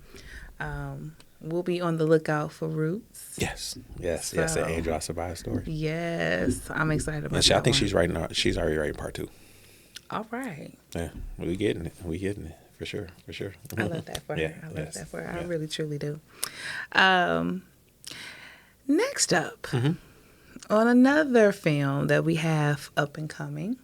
we'll be on the lookout for Roots. Yes. The Angel I Survived story. Yes, I'm excited about that. I think she's already writing part 2. All right. Yeah, we getting it for sure. I love that for her. Yeah, I love that for her. I Yeah. really truly do. Next up, on another film that we have up and coming,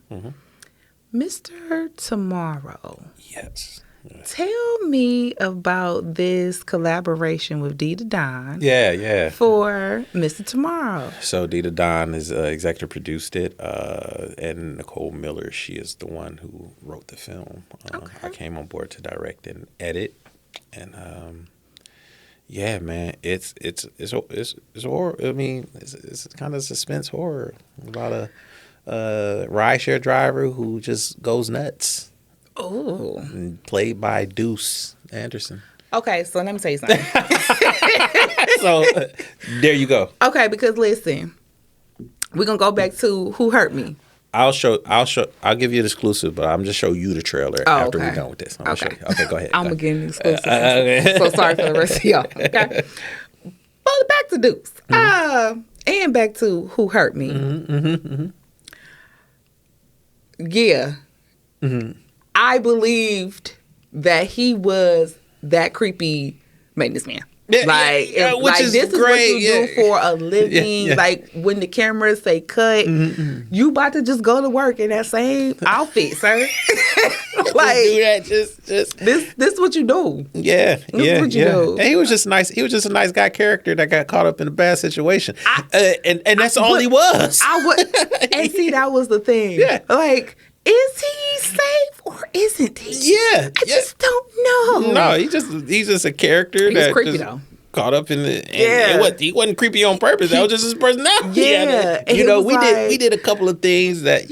Mr. Tomorrow. Yes. Tell me about this collaboration with Dita Don. Yeah. For Mr. Tomorrow. So Dita Don is executive produced it, and Nicole Miller, she is the one who wrote the film. Okay. I came on board to direct and edit, and yeah, man, it's horror. I mean, it's kind of suspense horror about a rideshare driver who just goes nuts. Oh. Played by Deuce Anderson. Okay, so let me tell you something. So there you go. Okay, because listen, we're gonna go back to Who Hurt Me. I'll give you an exclusive, but I'm just show you the trailer after we're done with this. I'm gonna show you. Okay, go ahead. I'm gonna get an exclusive. So sorry for the rest of y'all. Okay. But back to Deuce. And back to Who Hurt Me. Yeah. I believed that he was that creepy maintenance man. Which is this is great. What you do for a living. Yeah. Like when the cameras say cut, you about to just go to work in that same outfit, sir. Like do that. Just this what you do. Yeah. What you do. And he was just nice. He was just a nice guy character that got caught up in a bad situation, and that's all he was. And see, that was the thing. Yeah. Like, is he safe or isn't he? Yeah. I just don't know. No, he's just a character He's that creepy just though. caught up in the. Yeah. He wasn't creepy on purpose. That was just his personality. Yeah. And, And it was we did a couple of things that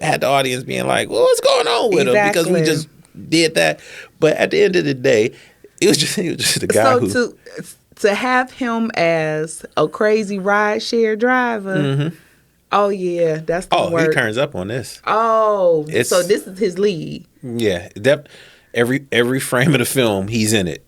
had the audience being like, "Well, what's going on with him?" Because we just did that. But at the end of the day, he was just a guy who. To have him as a crazy rideshare driver. Oh yeah, that's the word. He turns up on this. Oh, so this is his lead. Yeah, every frame of the film, he's in it.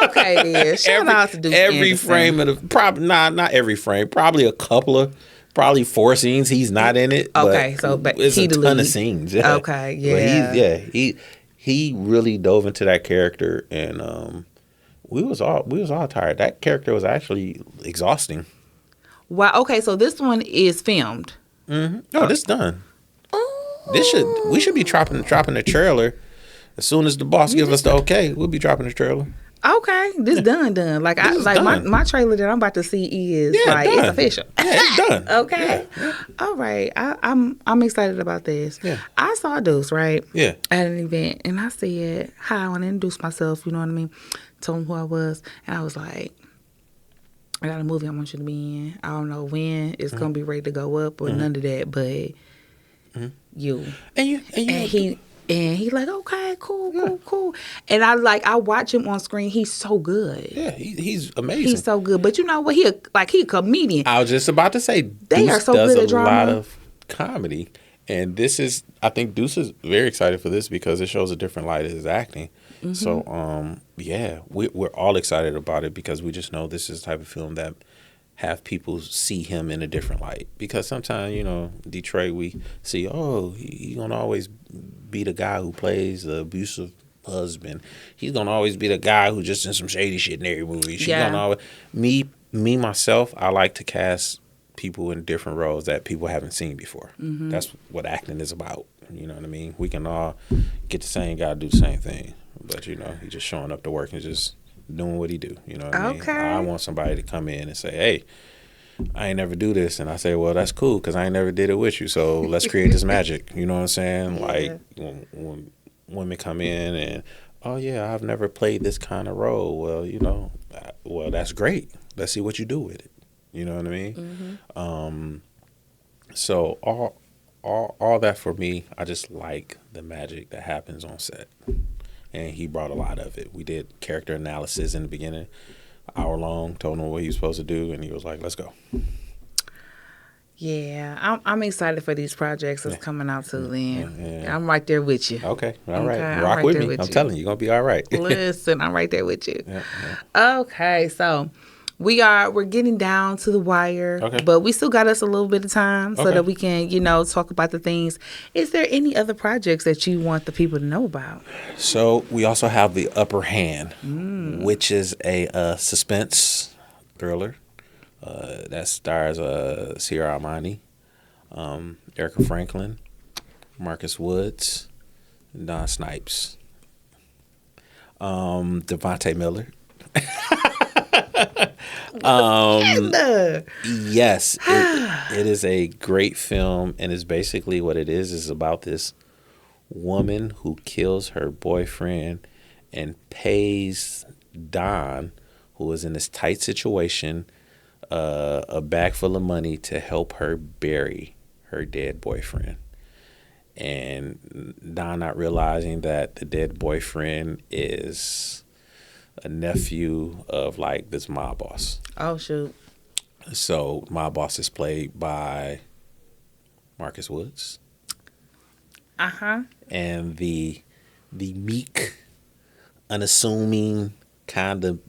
Okay, then shout out to Deuce every Anderson. frame of the not every frame, probably a couple of 4 scenes he's not in it. Okay, but it's a ton of scenes. Yeah. Okay, yeah. But he really dove into that character, and we was all tired. That character was actually exhausting. Wow. Okay, so this one is filmed. No, this done. We should be dropping the trailer as soon as the boss gives us the okay. We'll be dropping the trailer. Okay, this done. Like done. my trailer that I'm about to see is done. it's official. Yeah, it's done. Okay. Yeah. All right. I'm excited about this. Yeah. I saw Deuce, right? Yeah. At an event, and I said hi. I want to introduce myself. You know what I mean? Told him who I was, and I was like, I got a movie I want you to be in. I don't know when it's gonna be ready to go up or none of that, but you And he like, okay, cool. And I watch him on screen. He's so good. Yeah, he's amazing. He's so good. But you know what? He a comedian. I was just about to say, They Deuce are so does good a at drama. lot of comedy, and I think Deuce is very excited for this because it shows a different light of his acting. So yeah, we're all excited about it because we just know this is the type of film that have people see him in a different light. Because sometimes, you know, Detroit, we see, oh, he's gonna always be the guy who plays the abusive husband. He's gonna always be the guy who just in some shady shit in every movie. She's gonna always me myself. I like to cast people in different roles that people haven't seen before. That's what acting is about. You know what I mean? We can all get the same guy do the same thing, but you know, he's just showing up to work and just doing what he do. You know what I mean? I want somebody to come in and say, "Hey, I ain't never do this," and I say, "Well, that's cool because I ain't never did it with you. So let's create this magic." You know what I'm saying? Yeah. Like when women come in and, "Oh yeah, I've never played this kind of role." Well, you know, well that's great. Let's see what you do with it. You know what I mean? So all that for me, I just like the magic that happens on set. And he brought a lot of it. We did character analysis in the beginning, hour long, told him what he was supposed to do, and he was like, "Let's go." Yeah, I'm excited for these projects that's coming out too, Lynn. Yeah. I'm right there with you. Okay, all right. Rock with me. I'm telling you, you're going to be all right. Listen, I'm right there with you. Okay, so we're getting down to the wire, but we still got us a little bit of time so that we can, you know, talk about the things. Is there any other projects that you want the people to know about? So we also have The Upper Hand, which is a suspense thriller that stars Sierra Armani, Erica Franklin, Marcus Woods, and Don Snipes, Devontae Miller. Yes, it is a great film, and it's basically what it is about this woman who kills her boyfriend and pays Don, who is in this tight situation, a bag full of money to help her bury her dead boyfriend. And Don not realizing that the dead boyfriend is a nephew of like this mob boss. Oh shoot. So mob boss is played by Marcus Woods. And the meek, unassuming, kind of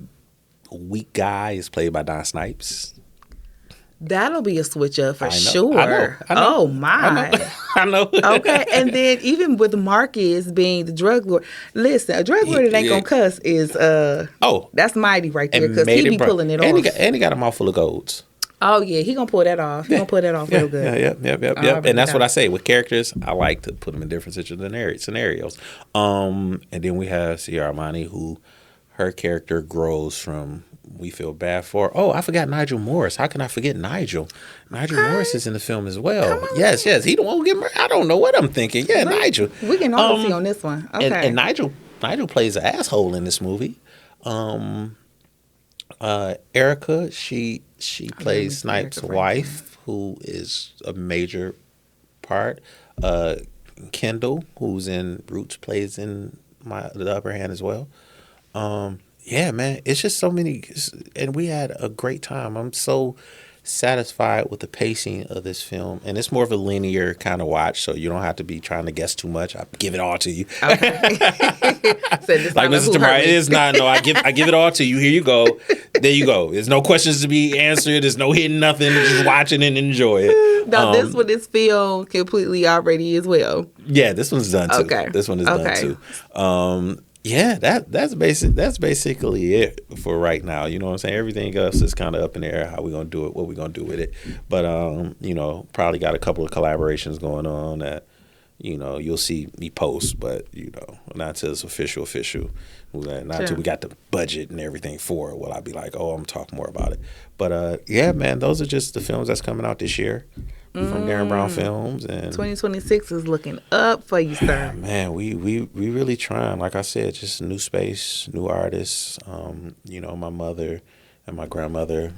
weak guy is played by Don Snipes. That'll be a switch up for sure. I know. Oh my. I know. Okay, and then even with Marcus being the drug lord, listen, a drug lord that ain't gonna cuss is that's mighty right there because he be pulling it off. And he got a mouthful of golds. Oh yeah, he gonna pull that off. He gonna pull that off real good. Yep. And that's what I say with characters. I like to put them in different scenarios. And then we have Sierra Armani, who her character grows from. We feel bad for. Oh, I forgot Nigel Morris. How can I forget Nigel? Nigel Morris is in the film as well. Yes. He don't want to get murdered. I don't know what I'm thinking. Yeah, Nigel. We can all see on this one. Okay. And Nigel plays an asshole in this movie. Erica, she plays Snipes' wife, who is a major part. Kendall, who's in Roots, plays in The Upper Hand as well. Yeah, man, it's just so many, and we had a great time. I'm so satisfied with the pacing of this film, and it's more of a linear kind of watch, so you don't have to be trying to guess too much. I give it all to you. Okay. Like Mrs. Tamara, it is not. No, I give it all to you. Here you go. There you go. There's no questions to be answered. There's no hidden nothing. Just watch it and enjoy it. Now this one is filmed completely already as well. Yeah, this one's done too. Okay. This one is done too. Yeah, that's basically it for right now. You know what I'm saying? Everything else is kind of up in the air. How we gonna do it? What we gonna do with it? But you know, probably got a couple of collaborations going on that, you know, you'll see me post. But you know, not until it's official. Not until we got the budget and everything for it. Will I be like, oh, I'm gonna talk more about it? But yeah, man, those are just the films that's coming out this year. From Darren Brown Films, and 2026 is looking up for you, sir. Man, we really trying. Like I said, just new space, new artists. You know, my mother and my grandmother,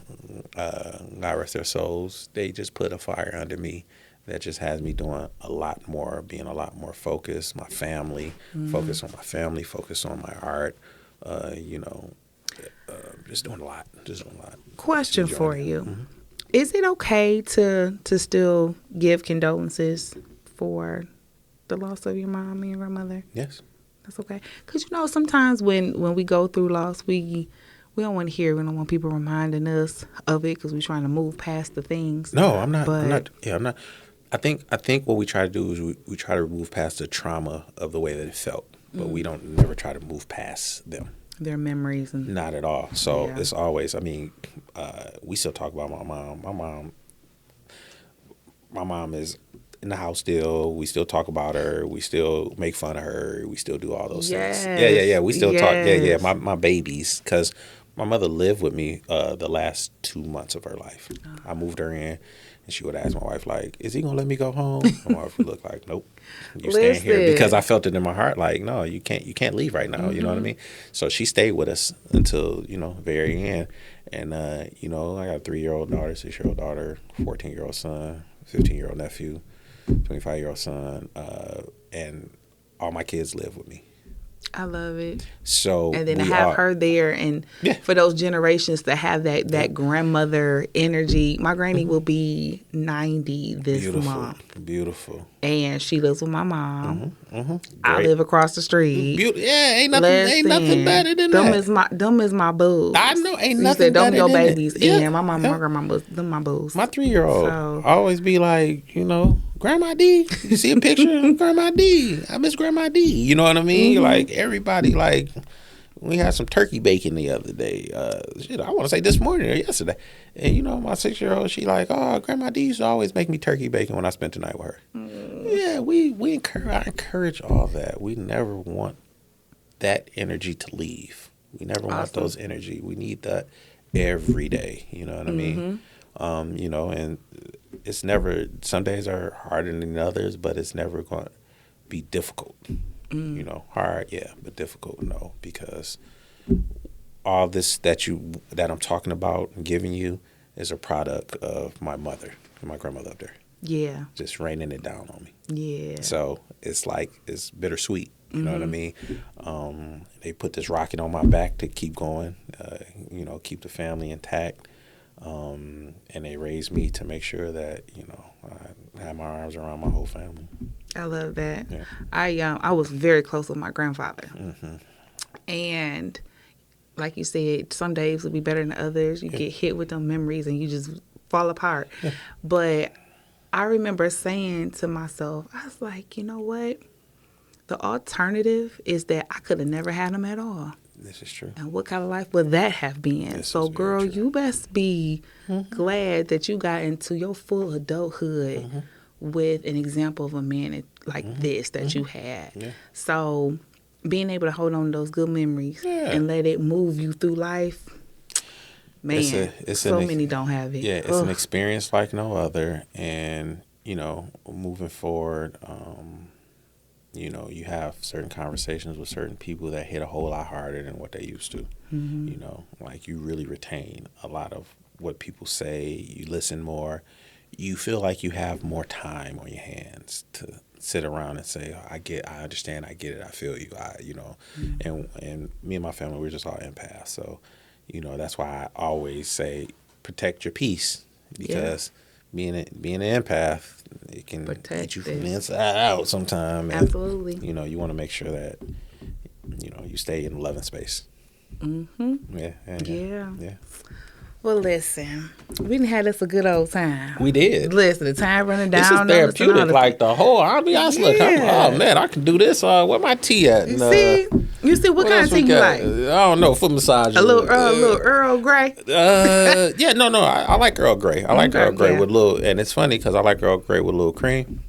God rest their souls, they just put a fire under me that just has me doing a lot more, being a lot more focused. My family, focus on my family, focus on my art. You know, just doing a lot. Question for you. Mm-hmm. Is it okay to still give condolences for the loss of your mom and your grandmother? Yes. That's okay. Because, sometimes when we go through loss, we don't want to hear. We don't want people reminding us of it because we're trying to move past the things. No, I'm not. I'm not. I think what we try to do is we try to move past the trauma of the way that it felt, but we don't never try to move past them. Their memories. Not at all. So it's always, we still talk about my mom. My mom is in the house still. We still talk about her. We still make fun of her. We still do all those things. Yeah. We still talk. Yeah. My babies, because my mother lived with me the last 2 months of her life. I moved her in, and she would ask my wife, like, is he going to let me go home? My wife would look like, nope, you staying here. Because I felt it in my heart, like, no, you can't leave right now. You know what I mean? So she stayed with us until, very end. And, I got a 3-year-old daughter, 6-year-old daughter, 14-year-old son, 15-year-old nephew, 25-year-old son, and all my kids live with me. I love it. So and then to have her there, and for those generations to have that grandmother energy. My granny will be 90 this month. Beautiful. And she lives with my mom. I live across the street. Ain't nothing better than that. Them is my boo. I know, ain't nothing better than that. Them your babies. And my mom, my grandma, them my boos. My 3-year-old always be like, Grandma D. You see a picture of Grandma D. I miss Grandma D. You know what I mean? Like, everybody, like, we had some turkey bacon the other day. I want to say this morning or yesterday. And, my 6-year-old, she like, oh, Grandma D used to always make me turkey bacon when I spent the night with her. Yeah, I encourage all that. We never want that energy to leave. We never want those energy. We need that every day. You know what I mean? And it's never, some days are harder than others, but it's never going to be difficult. Hard, yeah, but difficult, no, because all this that I'm talking about and giving you is a product of my mother and my grandmother up there. Yeah. Just raining it down on me. Yeah. So it's like, it's bittersweet. You know what I mean? They put this rocket on my back to keep going, keep the family intact. And they raised me to make sure that, I have my arms around my whole family. I love that. Yeah. I was very close with my grandfather. And like you said, some days will be better than others. You get hit with them memories and you just fall apart. Yeah. But I remember saying to myself, I was like, you know what? The alternative is that I could have never had him at all. This is true. And what kind of life would that have been? So, girl, you best be glad that you got into your full adulthood with an example of a man like this that you had. Yeah. So, being able to hold on to those good memories and let it move you through life, man, many don't have it. Yeah, it's an experience like no other. And, moving forward, you have certain conversations with certain people that hit a whole lot harder than what they used to. Like, you really retain a lot of what people say. You listen more. You feel like you have more time on your hands to sit around and say, I understand, I get it, I feel you, and me and my family, we're just all empaths. So, that's why I always say protect your peace, because being an empath, it can get you from the inside out sometime. Absolutely. And, you want to make sure that, you stay in a loving space. Yeah. Well, listen, we done had us a good old time. We did. Listen, the time running down. This is therapeutic, like the whole ambiance. Look, oh man, I can do this. Where my tea at? And, you see what kind of tea you like? I don't know, foot massage. A little Earl Grey. I like Earl Grey. I like Earl Grey with a little, and it's funny because I like Earl Grey with a little cream.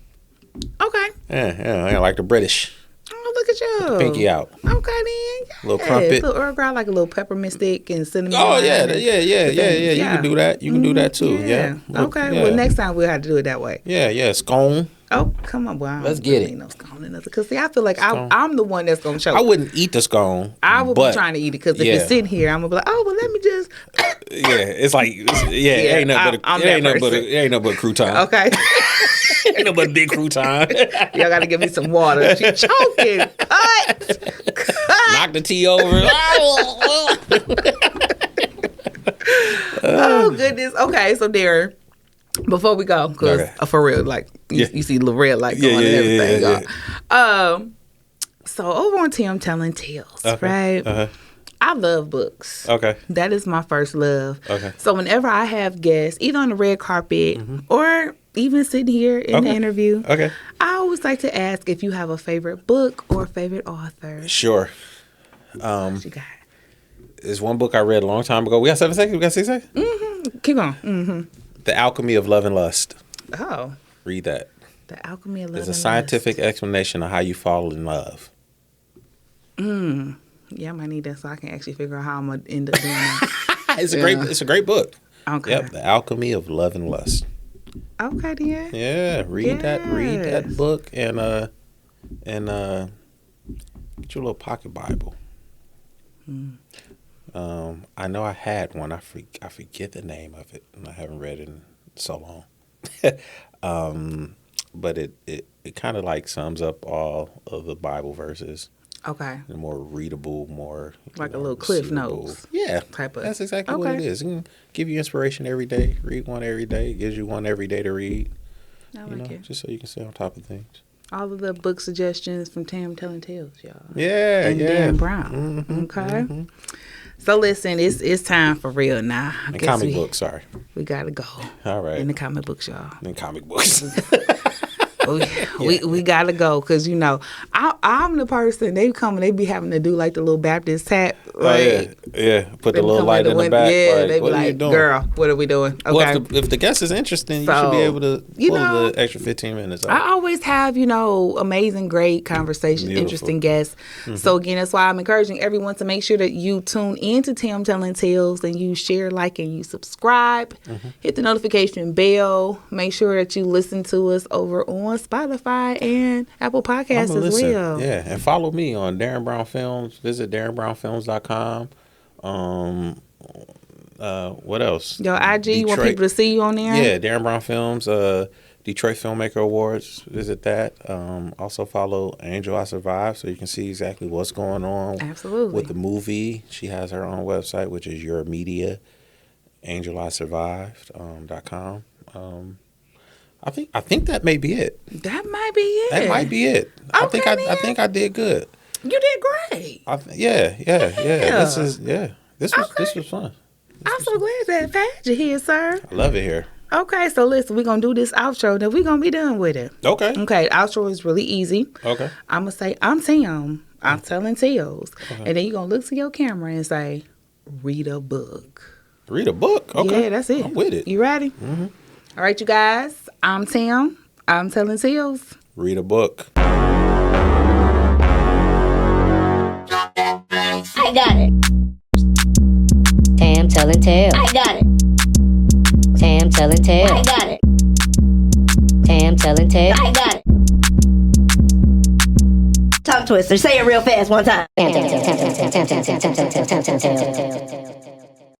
Okay. Yeah, I like the British. Oh, look at you. Pinky out. Okay, then. A little crumpet. Little Earl Grey, I like a little peppermint stick and cinnamon. Oh, yeah. You can do that. You can do that, too. Yeah. Okay. Well, next time we'll have to do it that way. Yeah. Scone. Oh, come on, boy. Let's get it. No scone in because see, I feel like I'm the one that's gonna choke. I wouldn't eat the scone. I would be trying to eat it because if it's sitting here, I'm gonna be like, oh, well, let me just. It's like, it ain't nothing but a crouton. Okay. Ain't no but big crouton. Y'all gotta give me some water. She choking. Cut. Knock the tea over. Oh goodness. Okay, so Darren, before we go, because for real, like you see the red light going and everything. So over on Tim Telling Tales, Okay. right? I love books. Okay. That is my first love. Okay. So whenever I have guests, either on the red carpet or even sitting here in the interview, Okay. I always like to ask if you have a favorite book or favorite author. Sure. What you got? There's one book I read a long time ago. We got 7 seconds? We got 6 seconds? Keep going. The Alchemy of Love and Lust. Oh, Read that. The Alchemy of Love. It's a and scientific Lust. explanation of how you fall in love. Yeah, I might need that so I can actually figure out how I'm gonna end up doing that. It's a great book. Okay. Yep, The Alchemy of Love and Lust. Okay, then. Yeah, read that Yes. book and get your little pocket Bible. I know I had one. I forget the name of it, and I haven't read it in so long. But it kind of like sums up all of the Bible verses. Okay. And more readable, more Like a little Cliff receivable. Notes Yeah, type of- that's exactly what it Okay. is. It can give you inspiration every day. Read one every day. It gives you one every day to read. I like it. Just so you can stay on top of things. All of the book suggestions from Tam Telling Tales, y'all. Yeah, And yeah. Darren Brown. Okay. So listen, it's time for real now. I And guess comic books, sorry. We gotta go. All right. In the comic books, y'all. And comic books. We gotta go because I'm the person they come and they be having to do like the little Baptist tap. Like, yeah. Put they the little come light at in the window. back. Yeah, like, they be what are you like, doing? "Girl, what are we doing?" Okay. Well, if the guest is interesting, you should be So, able to you pull know, the extra 15 minutes out. I always have, amazing, great conversations, Beautiful. interesting guests. So again, that's why I'm encouraging everyone to make sure that you tune into Tam Telling Tales and you share, like, and you subscribe. Hit the notification bell. Make sure that you listen to us over on Spotify and Apple Podcasts I'ma as listen. well. Yeah, and follow me on Darren Brown Films. Visit DarrenBrownFilms.com. What else? Your IG, you want people to see you on there? Yeah, Darren Brown Films, Detroit Filmmaker Awards. Visit that. Also follow Angel I Survived so you can see exactly what's going on Absolutely. with the movie. She has her own website, which is Your Media, AngelISurvived.com. I think that may be it. That might be it. That might be it. I Okay, think I did good. You did great. Yeah. This was fun. I'm so glad that I had you here, sir. I love it here. Okay, so listen, we're going to do this outro, then we're going to be done with it. Okay. Okay, outro is really easy. Okay. I'm going to say, I'm Tam. I'm telling tales. And then you're going to look to your camera and say, read a book. Read a book. Okay. Yeah, that's it. I'm with it. You ready? Mm-hmm. All right, you guys. I'm Tam. I'm telling tales. Read a book. I got it. Tam Telling Tales. I got it. Tam Telling Tales. I got it. Tam Telling Tales. I got it. Tongue twister. Say it real fast one time. Tam Telling Tales.